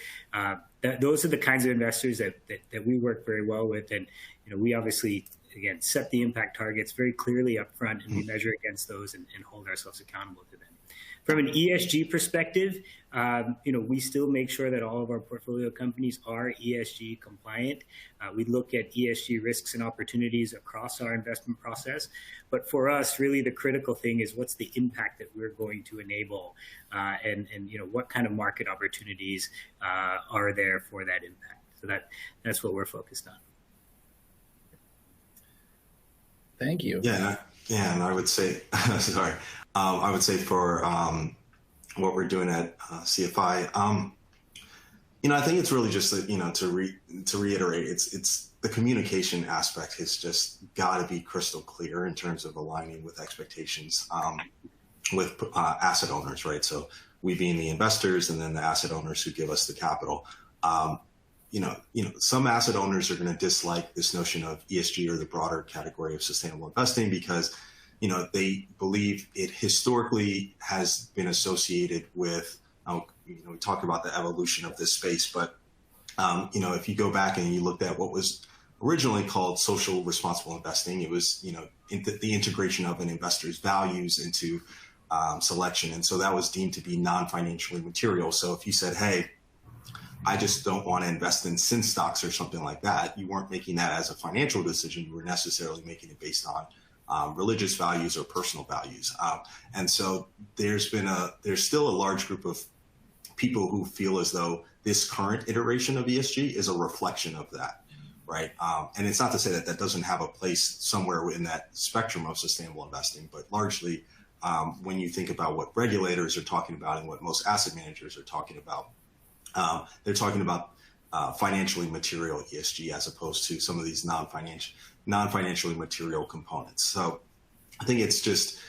those are the kinds of investors that we work very well with. And we obviously, again, set the impact targets very clearly up front, and we measure against those and hold ourselves accountable to them. From an ESG perspective, we still make sure that all of our portfolio companies are ESG compliant. We look at ESG risks and opportunities across our investment process. But for us, really the critical thing is what's the impact that we're going to enable, and what kind of market opportunities are there for that impact. So that's what we're focused on. Thank you. Yeah, and I would say, sorry. I would say for what we're doing at CFI, I think it's really just to reiterate, it's the communication aspect has just got to be crystal clear in terms of aligning with expectations with asset owners, right? So we being the investors, and then the asset owners who give us the capital. Some asset owners are going to dislike this notion of ESG or the broader category of sustainable investing because they believe it historically has been associated with, we talk about the evolution of this space, but, if you go back and you looked at what was originally called social responsible investing, it was, the integration of an investor's values into selection. And so that was deemed to be non-financially material. So if you said, hey, I just don't want to invest in sin stocks or something like that, you weren't making that as a financial decision. You were necessarily making it based on religious values or personal values. And so there's still a large group of people who feel as though this current iteration of ESG is a reflection of that, right? And it's not to say that that doesn't have a place somewhere in that spectrum of sustainable investing, but largely when you think about what regulators are talking about and what most asset managers are talking about, they're talking about financially material ESG as opposed to some of these non-financially material components. So I think it's just,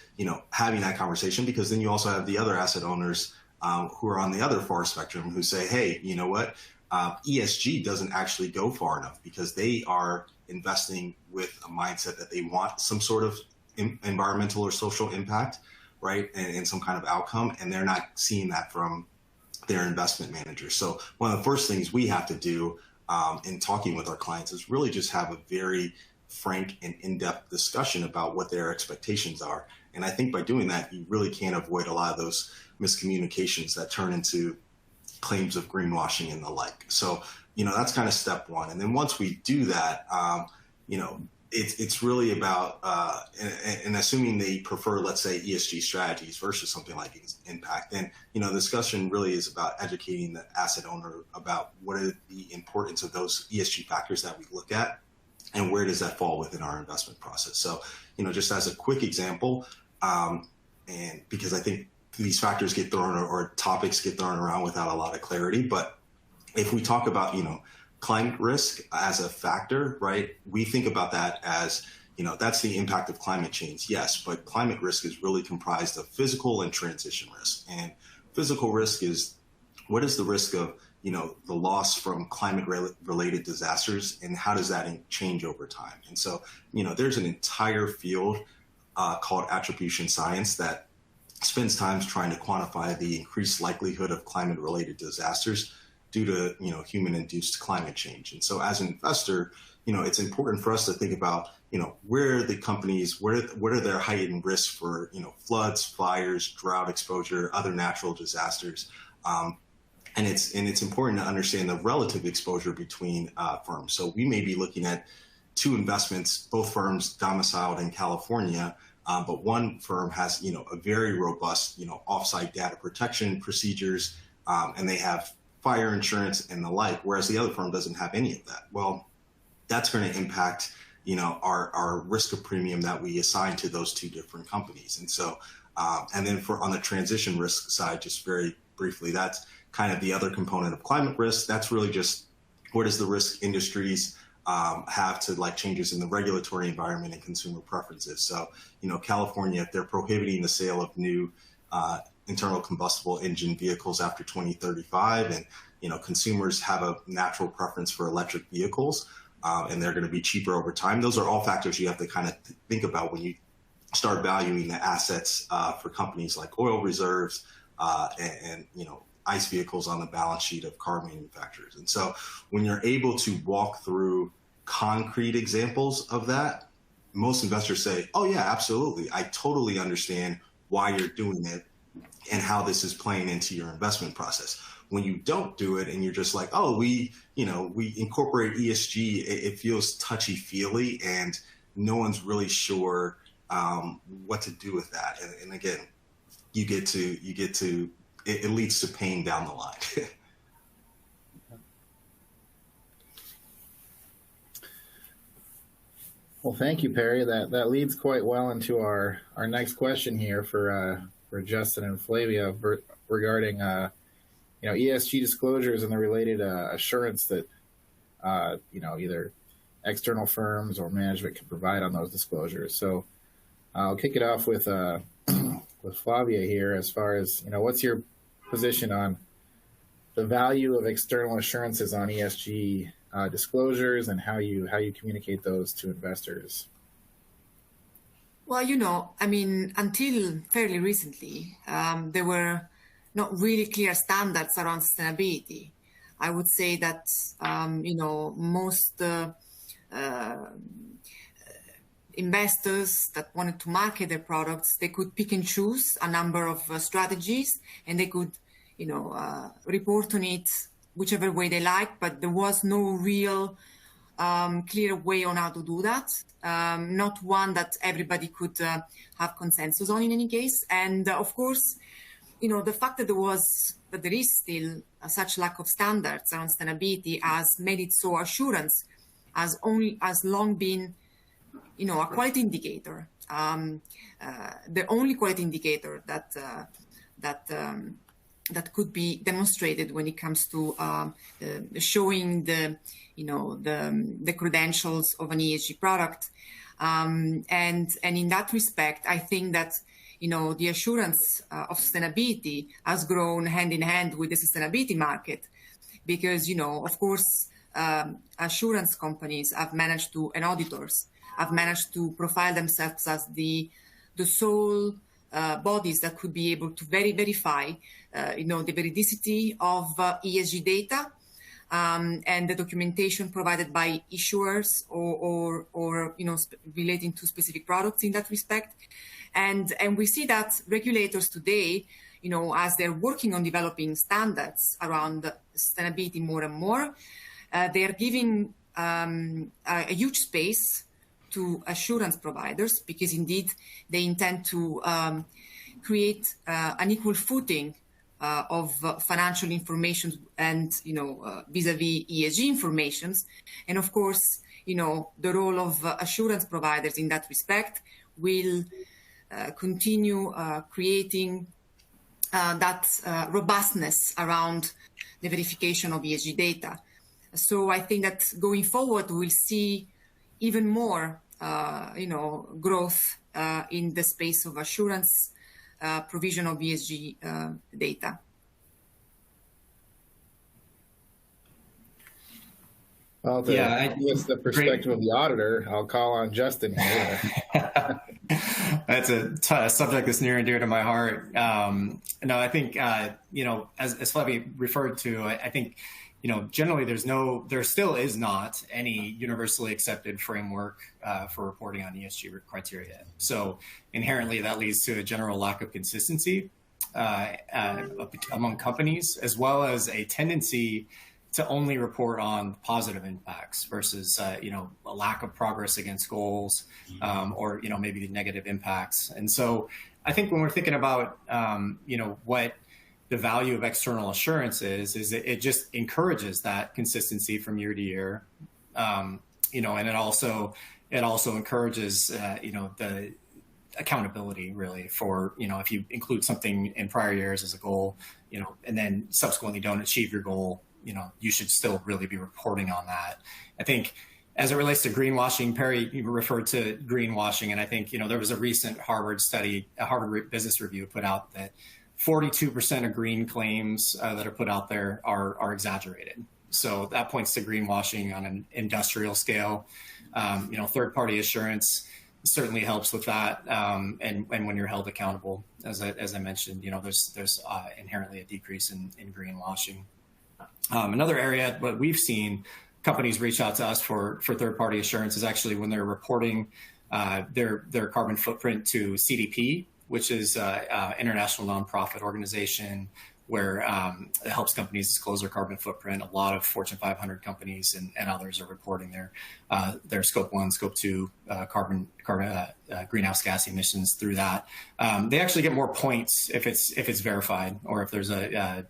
having that conversation, because then you also have the other asset owners who are on the other far spectrum who say, hey, you know what? ESG doesn't actually go far enough, because they are investing with a mindset that they want some sort of environmental or social impact, right? And some kind of outcome. And they're not seeing that from their investment managers. So one of the first things we have to do in talking with our clients is really just have a very frank and in-depth discussion about what their expectations are. And I think by doing that, you really can avoid a lot of those miscommunications that turn into claims of greenwashing and the like. So, that's kind of step one. And then once we do that, it's really about, and assuming they prefer, let's say, ESG strategies versus something like impact, then, the discussion really is about educating the asset owner about what are the importance of those ESG factors that we look at, and where does that fall within our investment process. So, just as a quick example, and because I think these factors get thrown or topics get thrown around without a lot of clarity, but if we talk about, climate risk as a factor, right? We think about that as, that's the impact of climate change. Yes, but climate risk is really comprised of physical and transition risk. And physical risk is, what is the risk of, the loss from climate related disasters, and how does that change over time? And so, there's an entire field called attribution science that spends time trying to quantify the increased likelihood of climate related disasters due to, human induced climate change. And so as an investor, it's important for us to think about, where are the companies, what are their heightened risks for, floods, fires, drought exposure, other natural disasters. And it's important to understand the relative exposure between firms. So we may be looking at two investments, both firms domiciled in California, but one firm has, a very robust, offsite data protection procedures, and they have fire insurance and the like, whereas the other firm doesn't have any of that. Well, that's going to impact, our risk of premium that we assign to those two different companies. And so, and then on the transition risk side, just very briefly, that's kind of the other component of climate risk. That's really just, what does the risk industries have to like changes in the regulatory environment and consumer preferences. So, California, if they're prohibiting the sale of new internal combustible engine vehicles after 2035, and, consumers have a natural preference for electric vehicles, and they're going to be cheaper over time. Those are all factors you have to kind of think about when you start valuing the assets for companies like oil reserves and ICE vehicles on the balance sheet of car manufacturers. And so when you're able to walk through concrete examples of that, most investors say, oh yeah, absolutely. I totally understand why you're doing it and how this is playing into your investment process. When you don't do it and you're just like, oh, we incorporate ESG, it feels touchy-feely and no one's really sure what to do with that. And again, it leads to pain down the line. Well, thank you, Perry. That leads quite well into our next question here for Justin and Flavia regarding ESG disclosures and the related assurance that either external firms or management can provide on those disclosures. So I'll kick it off with Flavia here, as far as what's your position on the value of external assurances on ESG disclosures and how you communicate those to investors? Well, until fairly recently, there were not really clear standards around sustainability. I would say that, most investors that wanted to market their products, they could pick and choose a number of strategies, and they could, report on it whichever way they like, but there was no real clear way on how to do that. Not one that everybody could have consensus on in any case. And of course, the fact that there is still such lack of standards around sustainability has made it so assurance has long been, a quality indicator. The only quality indicator that that could be demonstrated when it comes to showing the credentials of an ESG product. And in that respect, I think that the assurance of sustainability has grown hand in hand with the sustainability market, because of course assurance companies have managed to, and auditors have managed to profile themselves as the sole bodies that could be able to verify the veridicity of ESG data and the documentation provided by issuers or relating to specific products in that respect. And we see that regulators today, as they're working on developing standards around sustainability more and more, they are giving a huge space to assurance providers, because indeed they intend to create an equal footing of financial information and vis-a-vis ESG informations. And of course, the role of assurance providers in that respect will continue creating that robustness around the verification of ESG data. So I think that going forward, we'll see even more, growth in the space of assurance provision of ESG data. Well, I guess the perspective of the auditor, I'll call on Justin here. That's a subject that's near and dear to my heart. No, I think, as Flavia referred to, I think, generally there still is not any universally accepted framework for reporting on ESG criteria. So inherently that leads to a general lack of consistency among companies, as well as a tendency to only report on positive impacts versus, a lack of progress against goals, or, maybe the negative impacts. And so I think when we're thinking about, what the value of external assurance is it just encourages that consistency from year to year. And it also encourages, the accountability really for, if you include something in prior years as a goal, and then subsequently don't achieve your goal, you should still really be reporting on that. I think as it relates to greenwashing, Perry, you referred to greenwashing, and I think, there was a recent Harvard study, a Harvard Business Review put out that 42% of green claims that are put out there are exaggerated. So that points to greenwashing on an industrial scale. Third-party assurance certainly helps with that. And when you're held accountable, as I mentioned, there's inherently a decrease in greenwashing. Another area, what we've seen companies reach out to us for third-party assurance is actually when they're reporting their carbon footprint to CDP, which is an international nonprofit organization where it helps companies disclose their carbon footprint. A lot of Fortune 500 companies and others are reporting their Scope 1, Scope 2 carbon greenhouse gas emissions through that. They actually get more points if it's verified or if there's a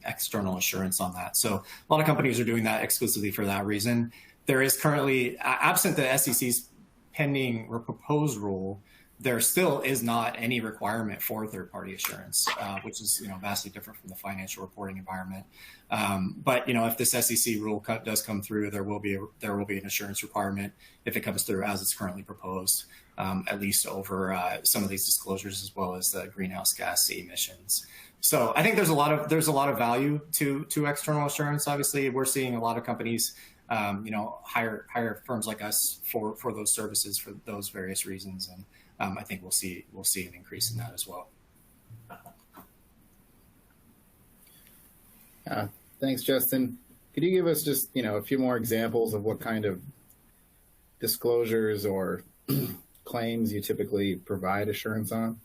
external assurance on that. So a lot of companies are doing that exclusively for that reason. There is currently, absent the SEC's pending or proposed rule, there still is not any requirement for third-party assurance, which is vastly different from the financial reporting environment. But if this SEC rule does come through, there will be an assurance requirement if it comes through as it's currently proposed, at least over some of these disclosures as well as the greenhouse gas emissions. So I think there's a lot of value to external assurance. Obviously, we're seeing a lot of companies, hire firms like us for those services for those various reasons, and I think we'll see an increase in that as well. Thanks, Justin. Could you give us just a few more examples of what kind of disclosures or claims you typically provide assurance on?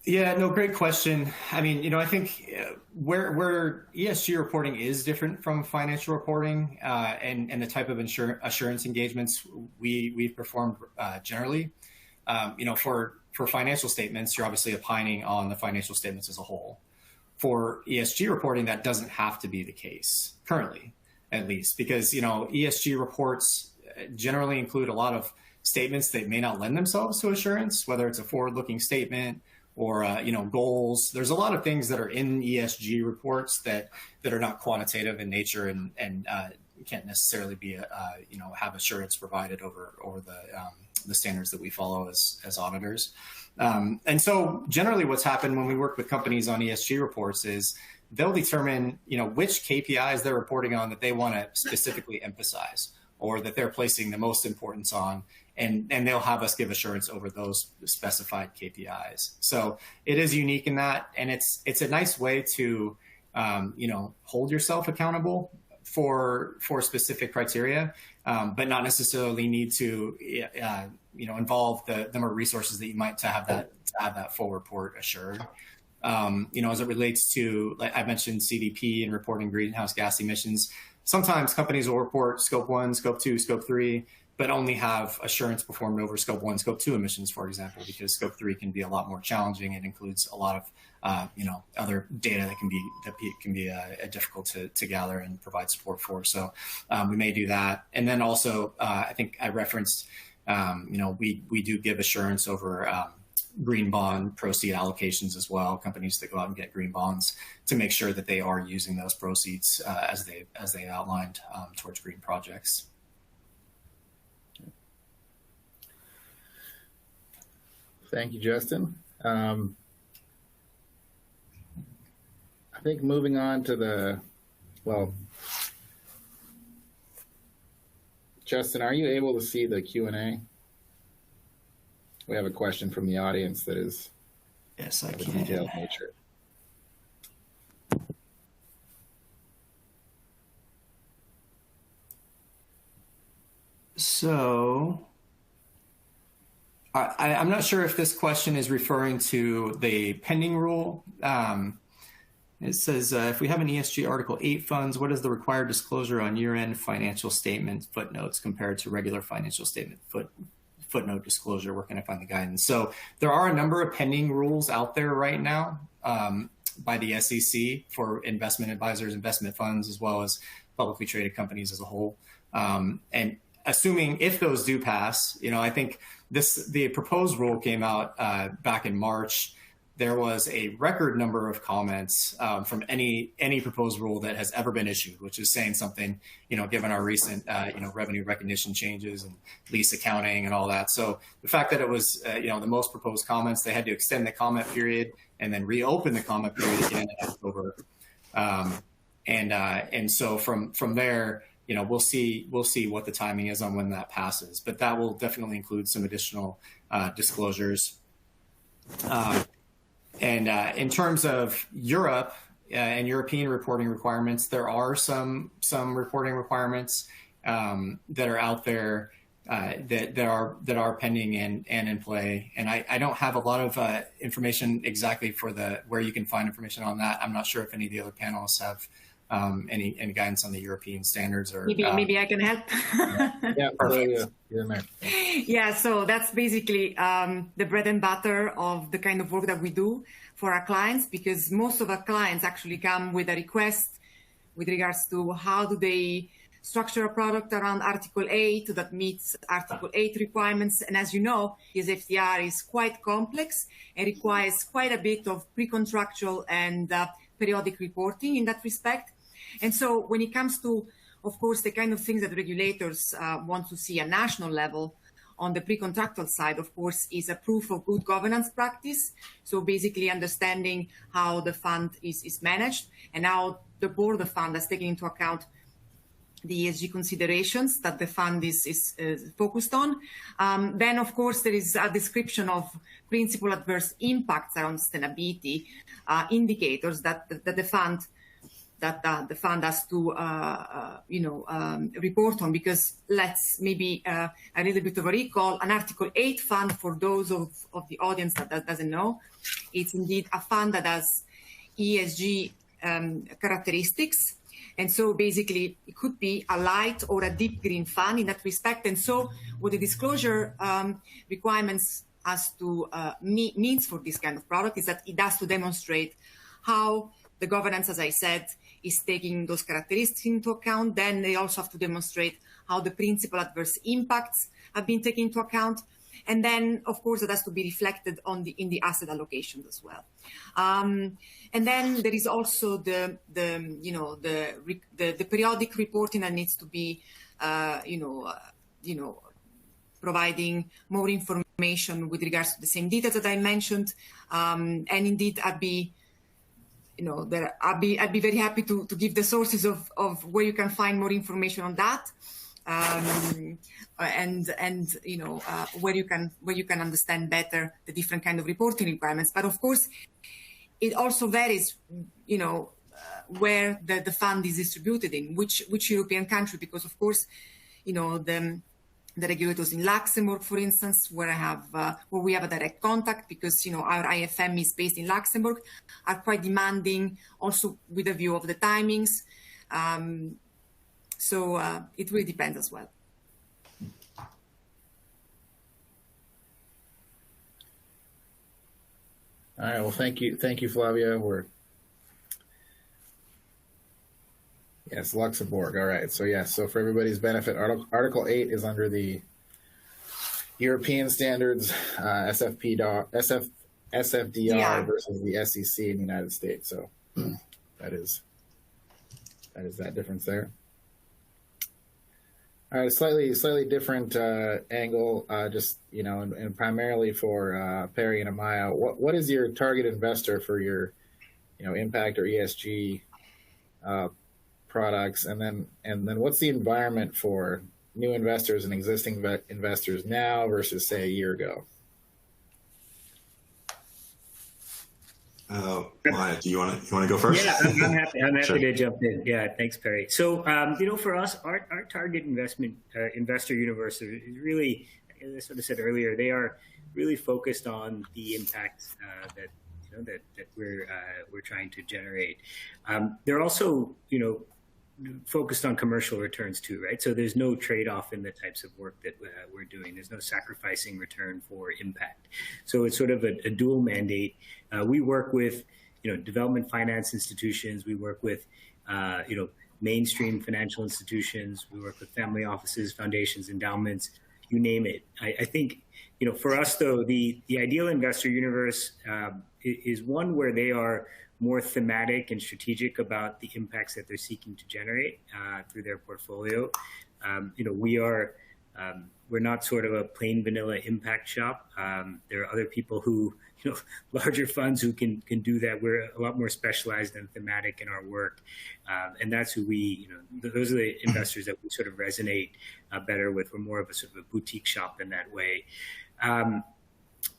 Yeah, no, great question. I mean, I think where ESG reporting is different from financial reporting and the type of assurance engagements we've performed generally, for financial statements, you're obviously opining on the financial statements as a whole. For ESG reporting, that doesn't have to be the case currently, at least, because, ESG reports generally include a lot of statements that may not lend themselves to assurance, whether it's a forward-looking statement or goals. There's a lot of things that are in ESG reports that are not quantitative in nature and can't necessarily be have assurance provided over the standards that we follow as auditors. And so generally what's happened when we work with companies on ESG reports is they'll determine which KPIs they're reporting on that they want to specifically emphasize or that they're placing the most importance on. And they'll have us give assurance over those specified KPIs. So it is unique in that, and it's a nice way to hold yourself accountable for specific criteria, but not necessarily need to involve the number of resources that you might to have that full report assured. As it relates to, like I mentioned, CDP and reporting greenhouse gas emissions. Sometimes companies will report scope 1, scope 2, scope 3, but only have assurance performed over scope 1, scope 2 emissions, for example, because scope 3 can be a lot more challenging. It includes a lot of other data that can be difficult to gather and provide support for. So we may do that. And then also, I think I referenced, we do give assurance over green bond proceed allocations as well. Companies that go out and get green bonds to make sure that they are using those proceeds as they outlined towards green projects. Thank you, Justin. I think moving on to Justin, are you able to see the Q&A? We have a question from the audience that is yes, I of a can. detailed nature. So I'm not sure if this question is referring to the pending rule. It says, if we have an ESG Article 8 funds, what is the required disclosure on year-end financial statement footnotes compared to regular financial statement footnote disclosure? Where can I find the guidance? So there are a number of pending rules out there right now by the SEC for investment advisors, investment funds, as well as publicly traded companies as a whole. And assuming if those do pass, I think the proposed rule came out back in March. There was a record number of comments from any proposed rule that has ever been issued, which is saying something, given our recent, revenue recognition changes and lease accounting and all that. So the fact that it was, the most proposed comments, they had to extend the comment period and then reopen the comment period again in October. And so from there, we'll see what the timing is on when that passes, but that will definitely include some additional disclosures. And in terms of Europe and European reporting requirements, there are some reporting requirements that are out there that are pending and in play. And I don't have a lot of information exactly for where you can find information on that. I'm not sure if any of the other panelists have any guidance on the European standards or maybe I can help. Yeah, perfect. Yeah, so that's basically the bread and butter of the kind of work that we do for our clients, because most of our clients actually come with a request with regards to how do they structure a product around Article 8 that meets Article 8 requirements. And as you know, this FTR is quite complex and requires quite a bit of pre-contractual and periodic reporting in that respect. And so when it comes to, of course, the kind of things that regulators want to see at national level on the pre-contractual side, of course, is a proof of good governance practice. So basically understanding how the fund is managed and how the board of the fund has taken into account the ESG considerations that the fund is focused on. Then, of course, there is a description of principal adverse impacts around sustainability indicators that the fund has to report on, because let's maybe a little bit of a recall. An Article 8 fund, for those of the audience that doesn't know, it's indeed a fund that has ESG characteristics. And so basically it could be a light or a deep green fund in that respect. And so what the disclosure requirements has to means for this kind of product is that it has to demonstrate how the governance, as I said, is taking those characteristics into account. Then they also have to demonstrate how the principal adverse impacts have been taken into account. And then, of course, it has to be reflected in the asset allocation as well. And then there is also the periodic reporting that needs to be, providing more information with regards to the same data that I mentioned. And indeed, I'd be very happy to give the sources of where you can find more information on that. Where you can understand better the different kind of reporting requirements. But of course, it also varies, where the fund is distributed in which European country, because of course, the regulators in Luxembourg, for instance, where we have a direct contact, because our IFM is based in Luxembourg, are quite demanding, also with a view of the timings. So it really depends as well. All right. Well, thank you, Flavia. Yes, Luxembourg. All right. So so for everybody's benefit, Article 8 is under the European standards, SFDR versus the SEC in the United States. So that is that difference there. All right, a slightly different angle, and primarily for Perry and Amaya. What is your target investor for your, impact or ESG products, and then what's the environment for new investors and existing investors now versus say a year ago? Maya, do you want to go first? Yeah, I'm happy Sure. to jump in. Yeah, thanks, Perry. So, for us, our target investor universe is really, as I sort of said earlier, they are really focused on the impact that we're trying to generate. They're also, focused on commercial returns too, right? So there's no trade-off in the types of work that we're doing. There's no sacrificing return for impact. So it's sort of a dual mandate. We work with, development finance institutions. We work with, mainstream financial institutions. We work with family offices, foundations, endowments, you name it. I think, for us though, the ideal investor universe is one where they are more thematic and strategic about the impacts that they're seeking to generate through their portfolio. We're not sort of a plain vanilla impact shop. There are other people who, larger funds who can do that. We're a lot more specialized and thematic in our work. And that's who those are the investors that we sort of resonate better with. We're more of a sort of a boutique shop in that way. In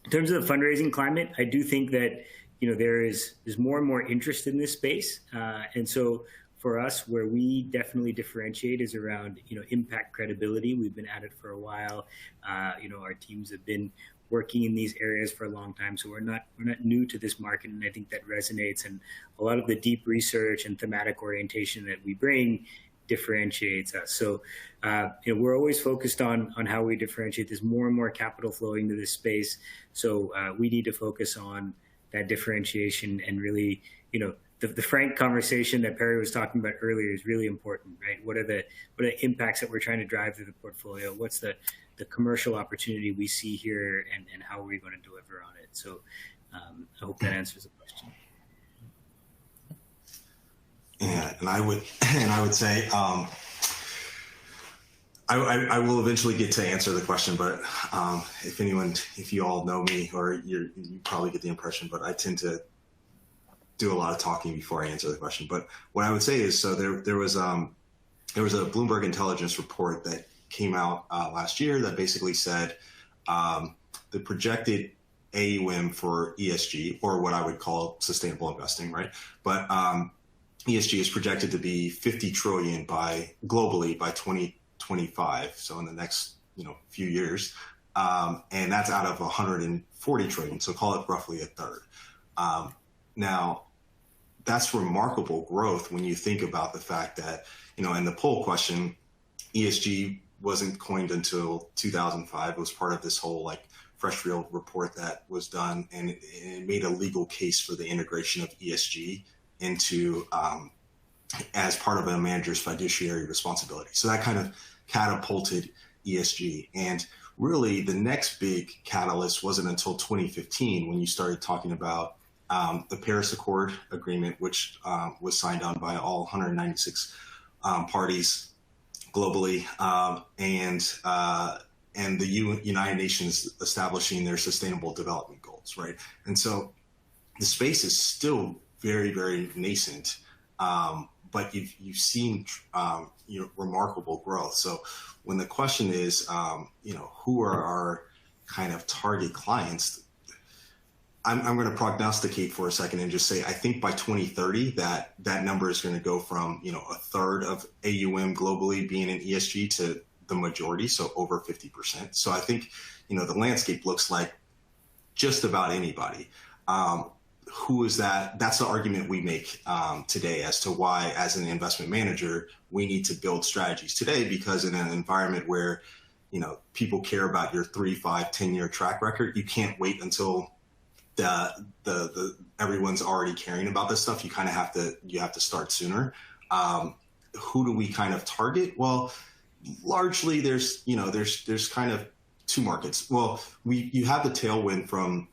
terms of the fundraising climate, I do think that there's more and more interest in this space. And so for us, where we definitely differentiate is around, impact credibility. We've been at it for a while. Our teams have been working in these areas for a long time. So we're not new to this market. And I think that resonates. And a lot of the deep research and thematic orientation that we bring differentiates us. So, we're always focused on how we differentiate. There's more and more capital flowing to this space. So we need to focus on that differentiation and really, the frank conversation that Perry was talking about earlier is really important, right? What are the impacts that we're trying to drive through the portfolio? What's the commercial opportunity we see here, and how are we going to deliver on it? So I hope that answers the question. Yeah, and I would say I will eventually get to answer the question, but if you all know me, or you probably get the impression, but I tend to do a lot of talking before I answer the question. But what I would say is, so there was a Bloomberg Intelligence report that came out last year that basically said the projected AUM for ESG, or what I would call sustainable investing, right? But ESG is projected to be 50 trillion globally by 2025. So in the next few years, and that's out of 140 trillion. So call it roughly a third. Now, that's remarkable growth when you think about the fact that, in the poll question, ESG wasn't coined until 2005. It was part of this whole fresh field report that was done, and it made a legal case for the integration of ESG into as part of a manager's fiduciary responsibility. So that kind of catapulted ESG. And really the next big catalyst wasn't until 2015 when you started talking about the Paris Accord agreement, which was signed on by all 196 parties globally, and the United Nations establishing their sustainable development goals, right? And so the space is still very, very nascent, but you've seen remarkable growth. So when the question is, who are our kind of target clients, I'm going to prognosticate for a second and just say I think by 2030 that number is going to go from a third of AUM globally being in ESG to the majority, so over 50%. So I think the landscape looks like just about anybody. Who is that? That's the argument we make today as to why, as an investment manager, we need to build strategies today, because in an environment where people care about your 3, 5, 10-year track record, you can't wait until the everyone's already caring about this stuff. You kind of have to start sooner. Who do we kind of target? Well, largely there's kind of two markets. Well, you have the tailwind from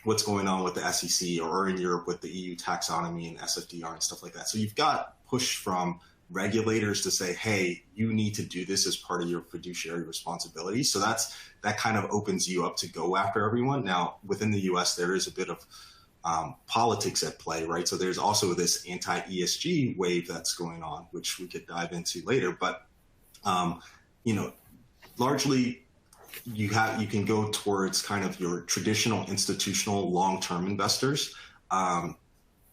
what's going on with the SEC or in Europe with the EU taxonomy and SFDR and stuff like that. So you've got push from regulators to say, hey, you need to do this as part of your fiduciary responsibility. So that kind of opens you up to go after everyone. Now, within the US, there is a bit of politics at play, right? So there's also this anti-ESG wave that's going on, which we could dive into later. But, largely you can go towards kind of your traditional institutional long-term investors,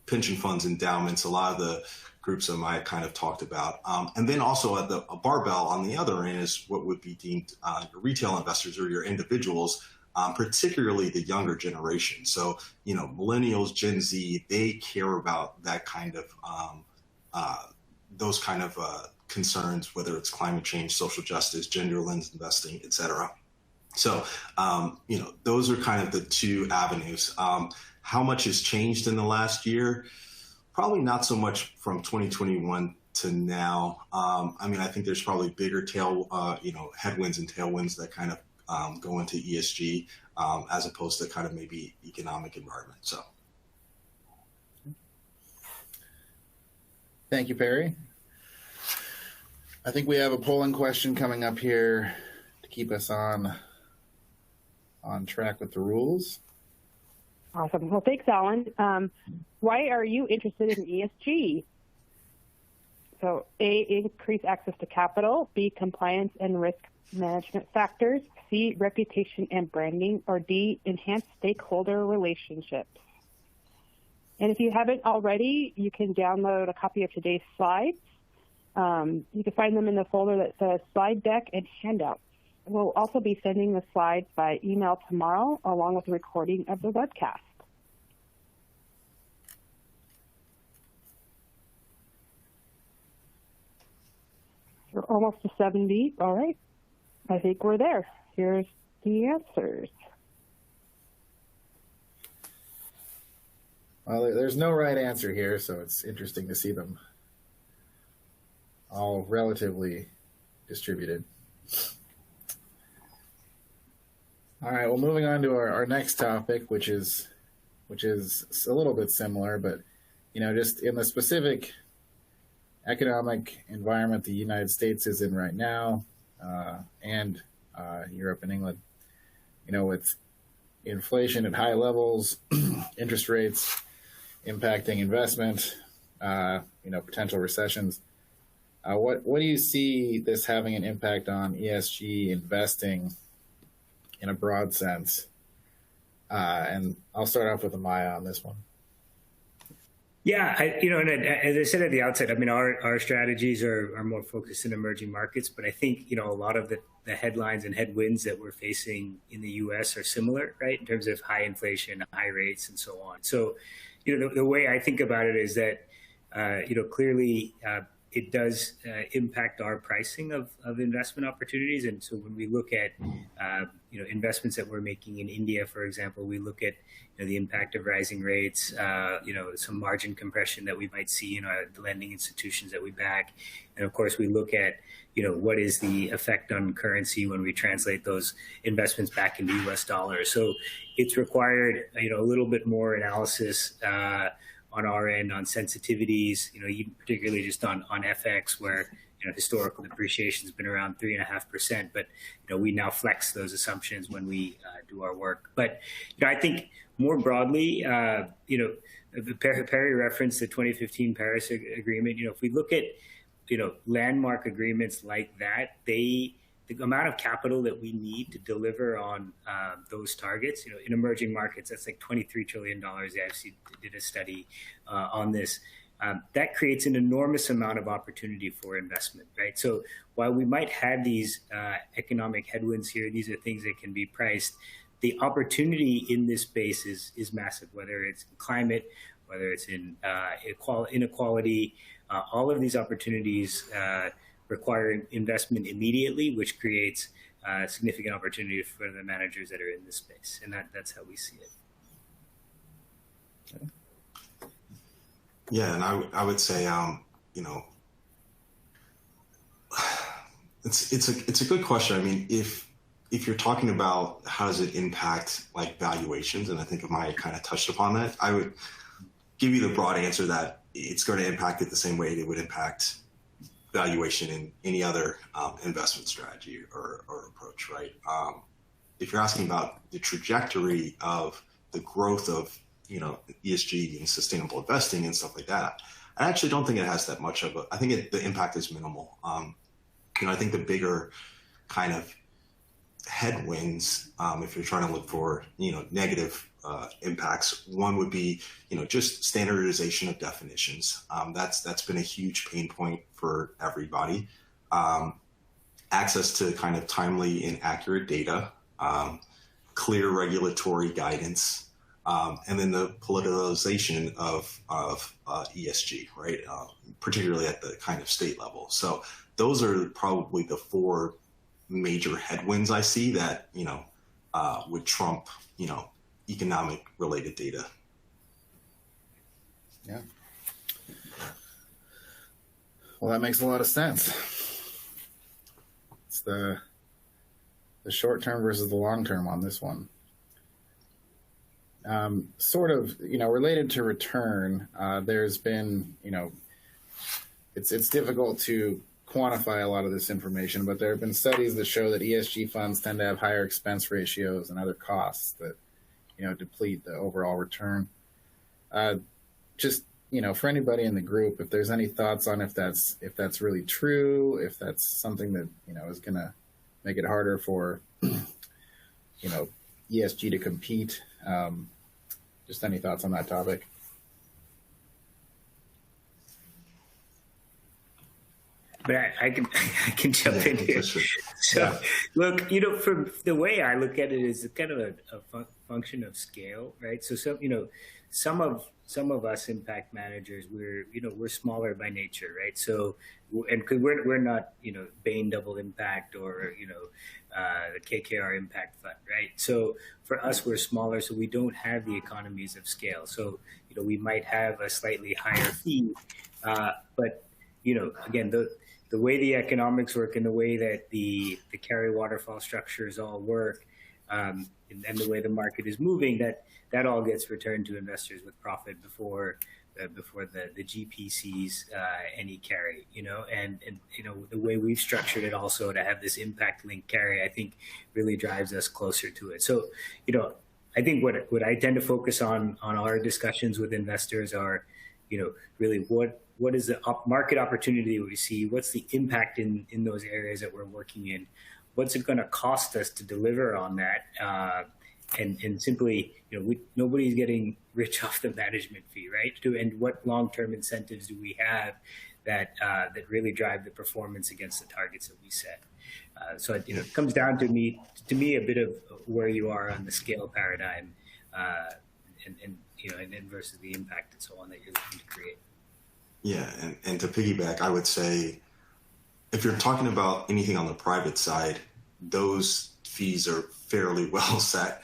pension funds, endowments, a lot of the groups that I kind of talked about. And then also at a barbell on the other end is what would be deemed your retail investors or your individuals, particularly the younger generation. So, millennials, Gen Z, they care about that kind of, those kind of concerns, whether it's climate change, social justice, gender lens investing, et cetera. So, those are kind of the two avenues. How much has changed in the last year? Probably not so much from 2021 to now. I think there's probably bigger headwinds and tailwinds that kind of go into ESG as opposed to kind of maybe economic environment. So, thank you, Perry. I think we have a polling question coming up here to keep us on track with the rules. Awesome. Well, thanks, Alan. Why are you interested in ESG? So A, increase access to capital, B, compliance and risk management factors, C, reputation and branding, or D, enhance stakeholder relationships. And if you haven't already, you can download a copy of today's slides. You can find them in the folder that says slide deck and handouts. We'll also be sending the slides by email tomorrow, along with a recording of the webcast. We're almost to 70. All right. I think we're there. Here's the answers. Well, there's no right answer here, so it's interesting to see them all relatively distributed. All right, well, moving on to our next topic, which is a little bit similar, but just in the specific economic environment the United States is in right now, and Europe and England, with inflation at high levels, interest rates impacting investment, potential recessions. What do you see this having an impact on ESG investing in a broad sense? And I'll start off with Amaya on this one. Yeah, as I said at the outset, our strategies are more focused in emerging markets, but I think, a lot of the headlines and headwinds that we're facing in the U.S. are similar, right, in terms of high inflation, high rates, and so on. So, the way I think about it is that, clearly it does impact our pricing of investment opportunities. And so when we look at investments that we're making in India, for example, we look at the impact of rising rates, some margin compression that we might see in our lending institutions that we back, and of course we look at what is the effect on currency when we translate those investments back into U.S. dollars. So it's required a little bit more analysis on our end on sensitivities, particularly just on FX, where historical depreciation has been around 3.5%, but we now flex those assumptions when we do our work. But I think more broadly, Perry referenced the 2015 Paris Agreement. If we look at landmark agreements like that, the amount of capital that we need to deliver on those targets, in emerging markets, that's like $23 trillion. The IFC did a study on this. That creates an enormous amount of opportunity for investment, right? So while we might have these economic headwinds here, these are things that can be priced. The opportunity in this space is massive, whether it's in climate, whether it's in inequality. All of these opportunities require investment immediately, which creates significant opportunity for the managers that are in this space. And that's how we see it. Okay. Yeah, and I would say, it's a good question. I mean, if you're talking about how does it impact like valuations, and I think Amaya kind of touched upon that, I would give you the broad answer that it's going to impact it the same way it would impact valuation in any other investment strategy or approach, right? If you're asking about the trajectory of the growth of ESG and sustainable investing and stuff like that, I actually don't think it has that much of I think the impact is minimal. I think the bigger kind of headwinds, if you're trying to look for negative impacts, one would be just standardization of definitions. That's been a huge pain point for everybody. Access to kind of timely and accurate data, clear regulatory guidance, and then the politicalization of ESG, right? Particularly at the kind of state level. So those are probably the four major headwinds I see that would trump economic related data. Yeah. Well, that makes a lot of sense. It's the short term versus the long term on this one. Sort of, related to return, there's been, it's difficult to quantify a lot of this information, but there have been studies that show that ESG funds tend to have higher expense ratios and other costs that, deplete the overall return. Just, for anybody in the group, if there's any thoughts on if that's really true, if that's something that, is going to make it harder for, ESG to compete. Just any thoughts on that topic? But I can jump in here. Sure. So, look, from the way I look at it is kind of a function of scale, right? So some of us impact managers, we're smaller by nature, right? So, and because we're not Bain Double Impact or the KKR Impact Fund, right? So for us, we're smaller, so we don't have the economies of scale. So we might have a slightly higher fee, but again, the way the economics work and the way that the carry waterfall structures all work, and the way the market is moving, that all gets returned to investors with profit before the GP sees any carry, and the way we've structured it also to have this impact link carry, I think really drives us closer to it. So, I think what I tend to focus on our discussions with investors are, really what is the market opportunity we see? What's the impact in those areas that we're working in? What's it going to cost us to deliver on that? And simply, nobody's getting rich off the management fee, right? And what long-term incentives do we have that really drive the performance against the targets that we set? So it comes down to me a bit of where you are on the scale paradigm, and versus the impact and so on that you're looking to create. Yeah, and to piggyback, I would say if you're talking about anything on the private side, those fees are fairly well set.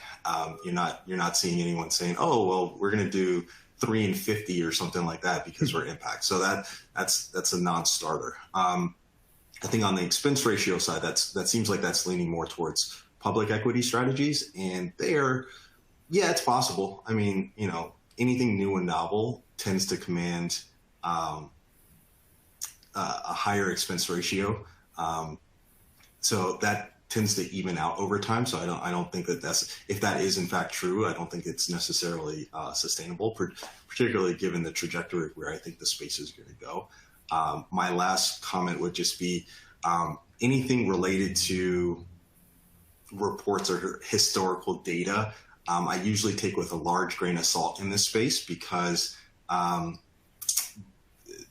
You're not seeing anyone saying, "Oh, well, we're going to do 3 and 50 or something like that because we're impact." So that's a non-starter. I think on the expense ratio side, that seems like that's leaning more towards public equity strategies, and there, yeah, it's possible. I mean, anything new and novel tends to command a higher expense ratio. So that tends to even out over time. So I don't think if that is in fact true, I don't think it's necessarily sustainable, particularly given the trajectory where I think the space is going to go. My last comment would just be anything related to reports or historical data. I usually take with a large grain of salt in this space because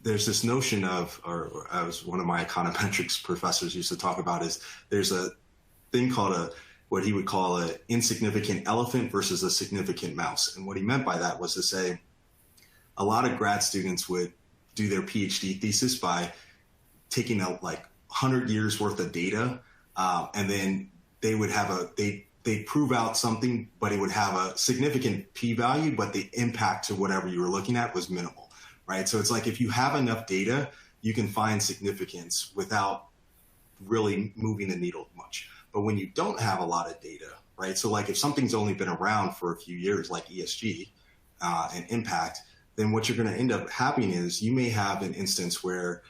there's this notion of, or as one of my econometrics professors used to talk about, is there's a thing called what he would call an insignificant elephant versus a significant mouse. And what he meant by that was to say a lot of grad students would do their PhD thesis by taking out like 100 years worth of data, and then they would have they'd prove out something, but it would have a significant p-value, but the impact to whatever you were looking at was minimal. Right. So it's like if you have enough data, you can find significance without really moving the needle much. But when you don't have a lot of data, right? So like if something's only been around for a few years, like ESG and impact, then what you're going to end up having is you may have an instance where,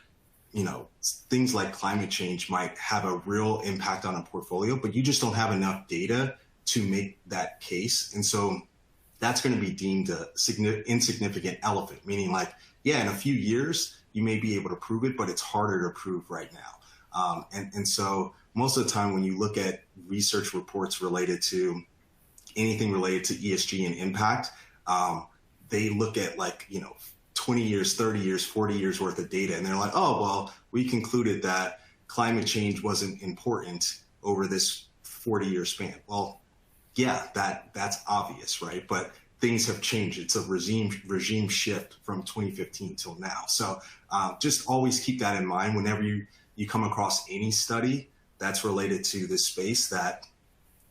things like climate change might have a real impact on a portfolio, but you just don't have enough data to make that case. And so that's going to be deemed a insignificant elephant, meaning like, yeah, in a few years, you may be able to prove it, but it's harder to prove right now. And so most of the time when you look at research reports related to anything related to ESG and impact, they look at 20 years, 30 years, 40 years worth of data. And they're like, oh, well, we concluded that climate change wasn't important over this 40-year span. Well, yeah, that's obvious, right? But things have changed. It's a regime shift from 2015 till now. So just always keep that in mind whenever you come across any study that's related to this space, that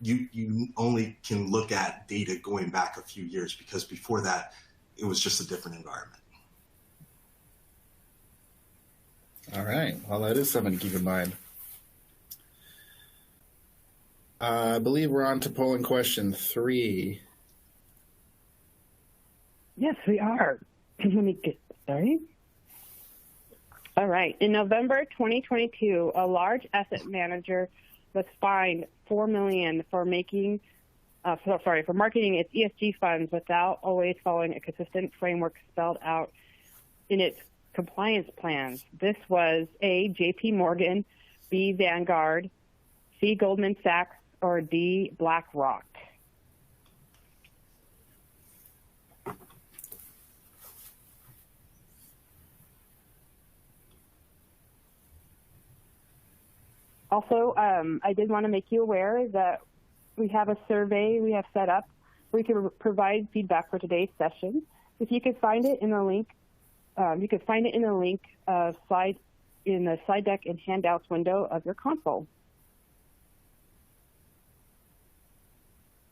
you only can look at data going back a few years, because before that, it was just a different environment. All right. Well, that is something to keep in mind. I believe we're on to polling question 3. Yes, we are. Let me get sorry. All right. In November 2022, a large asset manager was fined $4 million for marketing its ESG funds without always following a consistent framework spelled out in its compliance plans. This was A, JP Morgan, B, Vanguard, C, Goldman Sachs, or D, BlackRock. Also, I did want to make you aware that we have a survey we have set up where you can provide feedback for today's session. If you could find it in the link, you could find it in the link in the slide deck and handouts window of your console.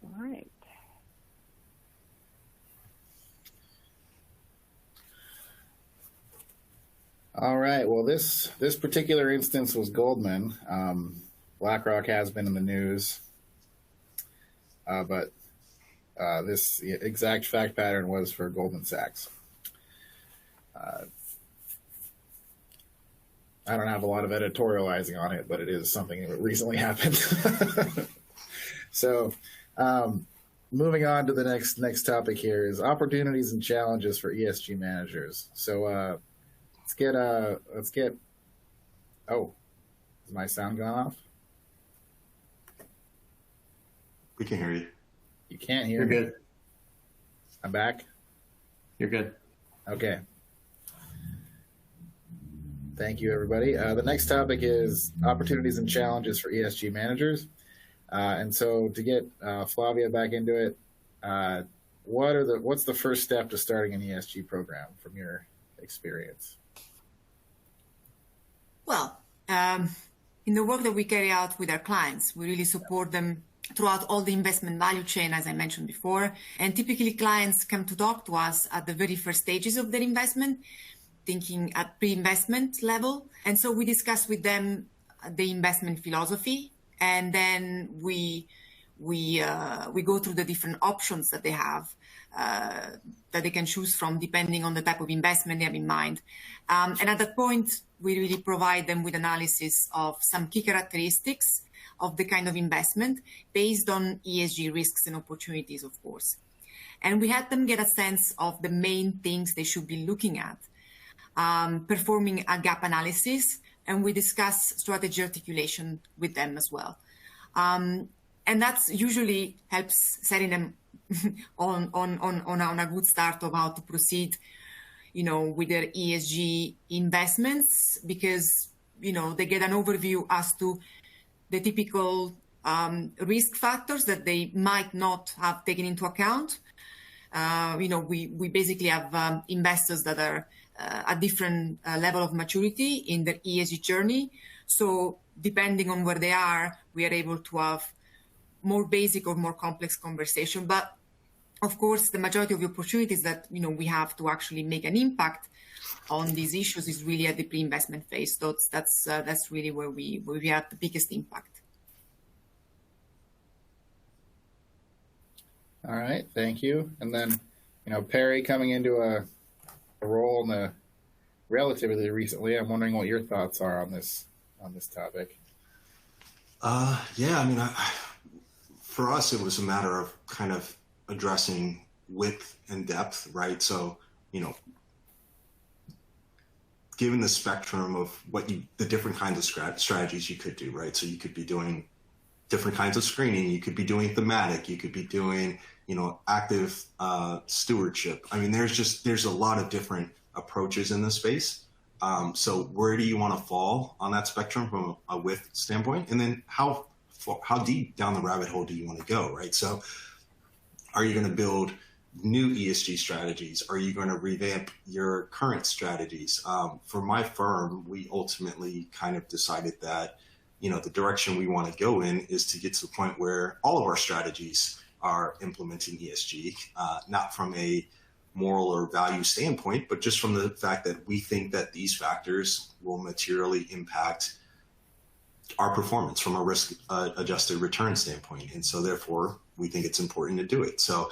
All right. All right. Well, this particular instance was Goldman. BlackRock has been in the news, but this exact fact pattern was for Goldman Sachs. I don't have a lot of editorializing on it, but it is something that recently happened. So, moving on to the next topic here is opportunities and challenges for ESG managers. So, let's get. Oh, is my sound gone off? We can hear you. You can't hear me? You're good. I'm back? You're good. Okay. Thank you, everybody. The next topic is opportunities and challenges for ESG managers. And so to get Flavia back into it, what's the first step to starting an ESG program from your experience? in the work that we carry out with our clients, we really support them throughout all the investment value chain, as I mentioned before. And typically clients come to talk to us at the very first stages of their investment, thinking at pre-investment level. And so we discuss with them the investment philosophy, and then we go through the different options that they have, that they can choose from depending on the type of investment they have in mind. And at that point, we really provide them with analysis of some key characteristics of the kind of investment based on ESG risks and opportunities, of course. And we help them get a sense of the main things they should be looking at, performing a gap analysis, and we discuss strategy articulation with them as well. And that's usually helps setting them on a good start of how to proceed, with their ESG investments, because, they get an overview as to the typical risk factors that they might not have taken into account. We basically have investors that are a different level of maturity in their ESG journey. So depending on where they are, we are able to have more basic or more complex conversation. But of course, the majority of the opportunities that we have to actually make an impact on these issues is really at the pre-investment phase. So that's really where we have the biggest impact. All right, thank you. And then, Perry coming into a role in the relatively recently, I'm wondering what your thoughts are on this topic. For us, it was a matter of kind of addressing width and depth, right? So, given the spectrum of the different kinds of strategies you could do, right? So you could be doing different kinds of screening, you could be doing thematic, you could be doing, active stewardship. I mean, there's a lot of different approaches in this space. So where do you want to fall on that spectrum from a width standpoint? And then how deep down the rabbit hole do you want to go, right? So are you going to build new ESG strategies? Are you going to revamp your current strategies? For my firm, we ultimately kind of decided that, the direction we want to go in is to get to the point where all of our strategies are implementing ESG, not from a moral or value standpoint, but just from the fact that we think that these factors will materially impact our performance from a risk adjusted return standpoint. And so therefore we think it's important to do it. So,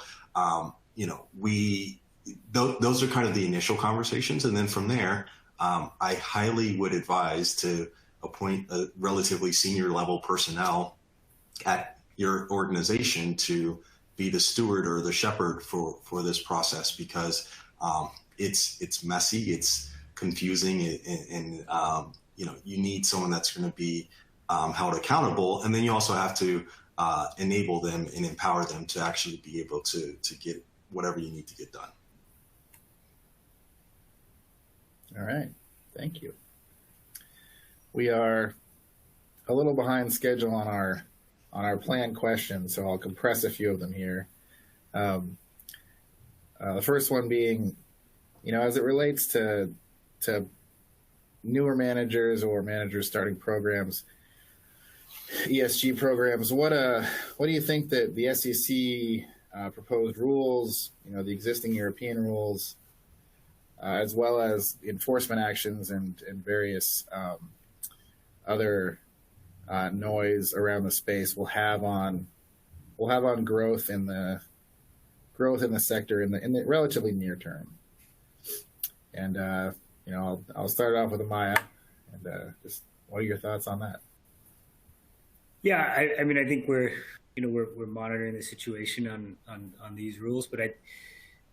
those are kind of the initial conversations. And then from there, I highly would advise to appoint a relatively senior level personnel at your organization to be the steward or the shepherd for this process, because it's messy, it's confusing, and you need someone that's going to be held accountable. And then you also have to enable them and empower them to actually be able to get whatever you need to get done. All right, thank you. We are a little behind schedule on our planned questions, so I'll compress a few of them here. The first one being, as it relates to newer managers or managers starting programs, ESG programs, what do you think that the SEC proposed rules, the existing European rules, as well as enforcement actions and various other noise around the space will have on growth in the sector in the relatively near term? And I'll start off with Amaya, and just what are your thoughts on that? Yeah, I mean, I think we're monitoring the situation on these rules, but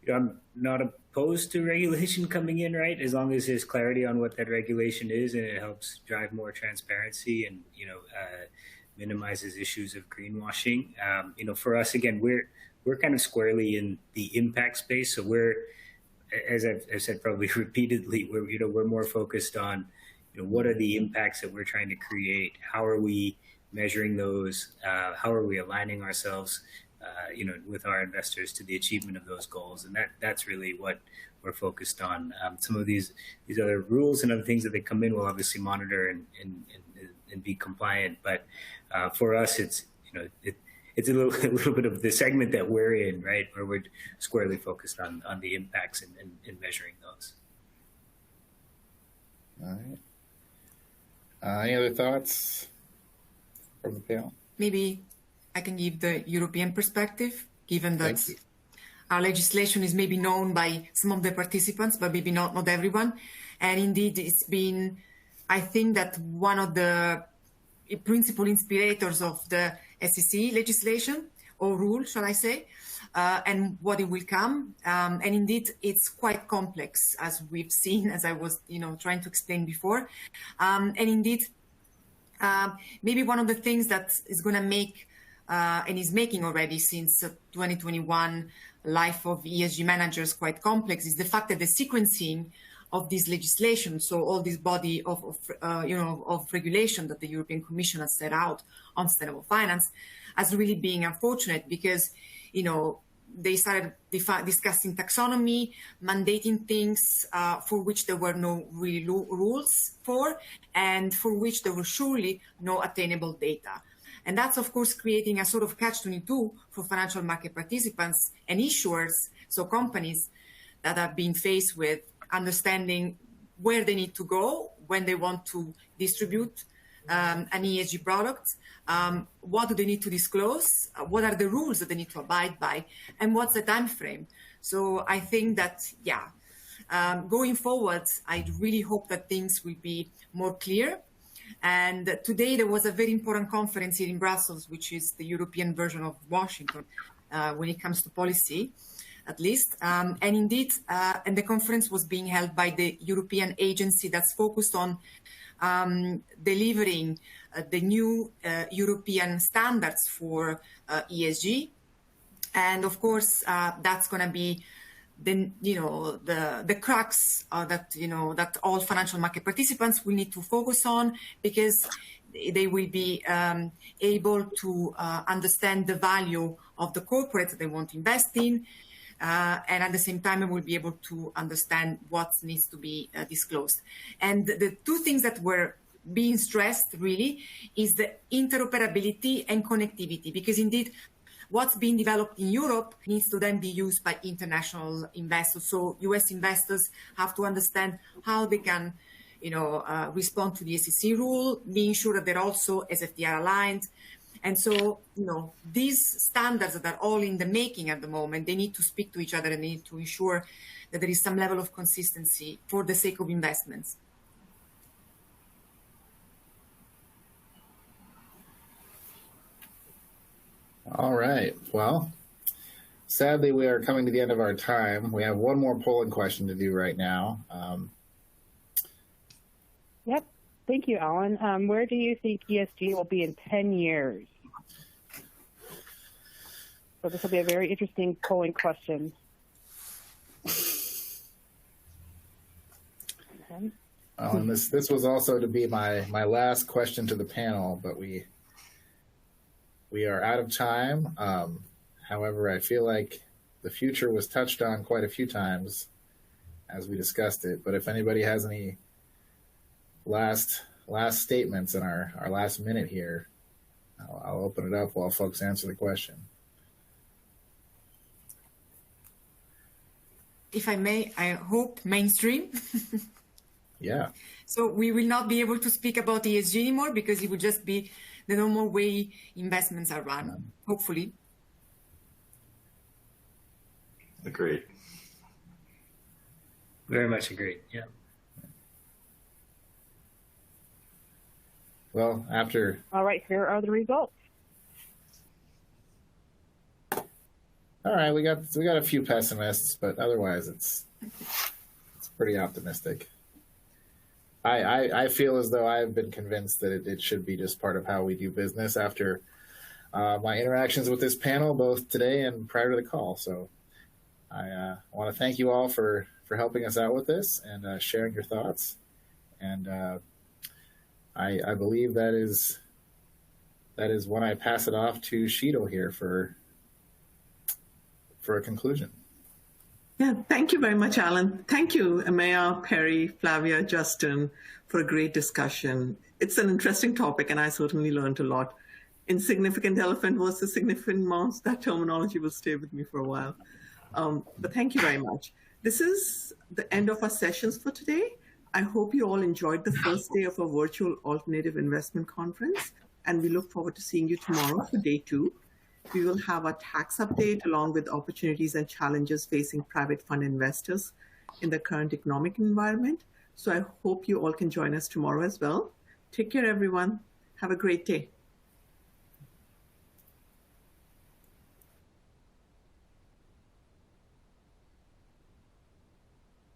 I'm not opposed to regulation coming in, right? As long as there's clarity on what that regulation is and it helps drive more transparency and, minimizes issues of greenwashing. For us, again, we're kind of squarely in the impact space. So we're, as I've said probably repeatedly, we're more focused on, what are the impacts that we're trying to create? How are we measuring those? How are we aligning ourselves with our investors to the achievement of those goals. And that's really what we're focused on. Some of these other rules and other things that they come in, we'll obviously monitor and be compliant. But for us, it's it's a little bit of the segment that we're in, right, where we're squarely focused on the impacts and measuring those. All right. Any other thoughts from the panel? Maybe I can give the European perspective, given that our legislation is maybe known by some of the participants, but maybe not everyone. And indeed, it's been, I think, that one of the principal inspirators of the SEC legislation or rule, shall I say, and what it will come. And indeed, it's quite complex, as we've seen, as I was, trying to explain before. And indeed, maybe one of the things that is going to make and is making already since 2021 life of ESG managers quite complex is the fact that the sequencing of this legislation, so all this body of regulation that the European Commission has set out on sustainable finance, has really been unfortunate because, they started discussing taxonomy, mandating things for which there were no really rules for, and for which there were surely no attainable data. And that's, of course, creating a sort of catch-22 for financial market participants and issuers, so companies that have been faced with understanding where they need to go when they want to distribute an ESG product, what do they need to disclose, what are the rules that they need to abide by, and what's the time frame. So I think that, going forward, I really hope that things will be more clear. And today there was a very important conference here in Brussels, which is the European version of Washington when it comes to policy, at least. And indeed, and the conference was being held by the European agency that's focused on delivering the new European standards for ESG. And of course, that's going to be the crux that all financial market participants will need to focus on, because they will be able to understand the value of the corporates that they want to invest in, and at the same time, they will be able to understand what needs to be disclosed. And the two things that were being stressed really is the interoperability and connectivity, because indeed, what's being developed in Europe needs to then be used by international investors. So US investors have to understand how they can, respond to the SEC rule, being sure that they're also SFDR aligned. And so, these standards that are all in the making at the moment, they need to speak to each other and they need to ensure that there is some level of consistency for the sake of investments. All right. Well, sadly, we are coming to the end of our time. We have one more polling question to do right now. Yep. Thank you, Alan. Where do you think ESG will be in 10 years? So this will be a very interesting polling question. Okay. And this was also to be my last question to the panel, but we are out of time. However, I feel like the future was touched on quite a few times as we discussed it. But if anybody has any last statements in our last minute here, I'll open it up while folks answer the question. If I may, I hope mainstream. Yeah. So we will not be able to speak about ESG anymore because it would just be the normal way investments are run, hopefully. Agreed. Very much agreed, yeah. Well, after... All right, here are the results. All right, we got a few pessimists, but otherwise it's pretty optimistic. I feel as though I've been convinced that it should be just part of how we do business after my interactions with this panel, both today and prior to the call. So I want to thank you all for helping us out with this and sharing your thoughts. And I believe that is when I pass it off to Shido here for for a conclusion. Yeah, thank you very much, Alan. Thank you, Amaya, Perry, Flavia, Justin, for a great discussion. It's an interesting topic, and I certainly learned a lot. Insignificant elephant versus significant mouse, that terminology will stay with me for a while. But thank you very much. This is the end of our sessions for today. I hope you all enjoyed the first day of our virtual alternative investment conference, and we look forward to seeing you tomorrow for day 2. We will have a tax update along with opportunities and challenges facing private fund investors in the current economic environment. So I hope you all can join us tomorrow as well. Take care, everyone. Have a great day.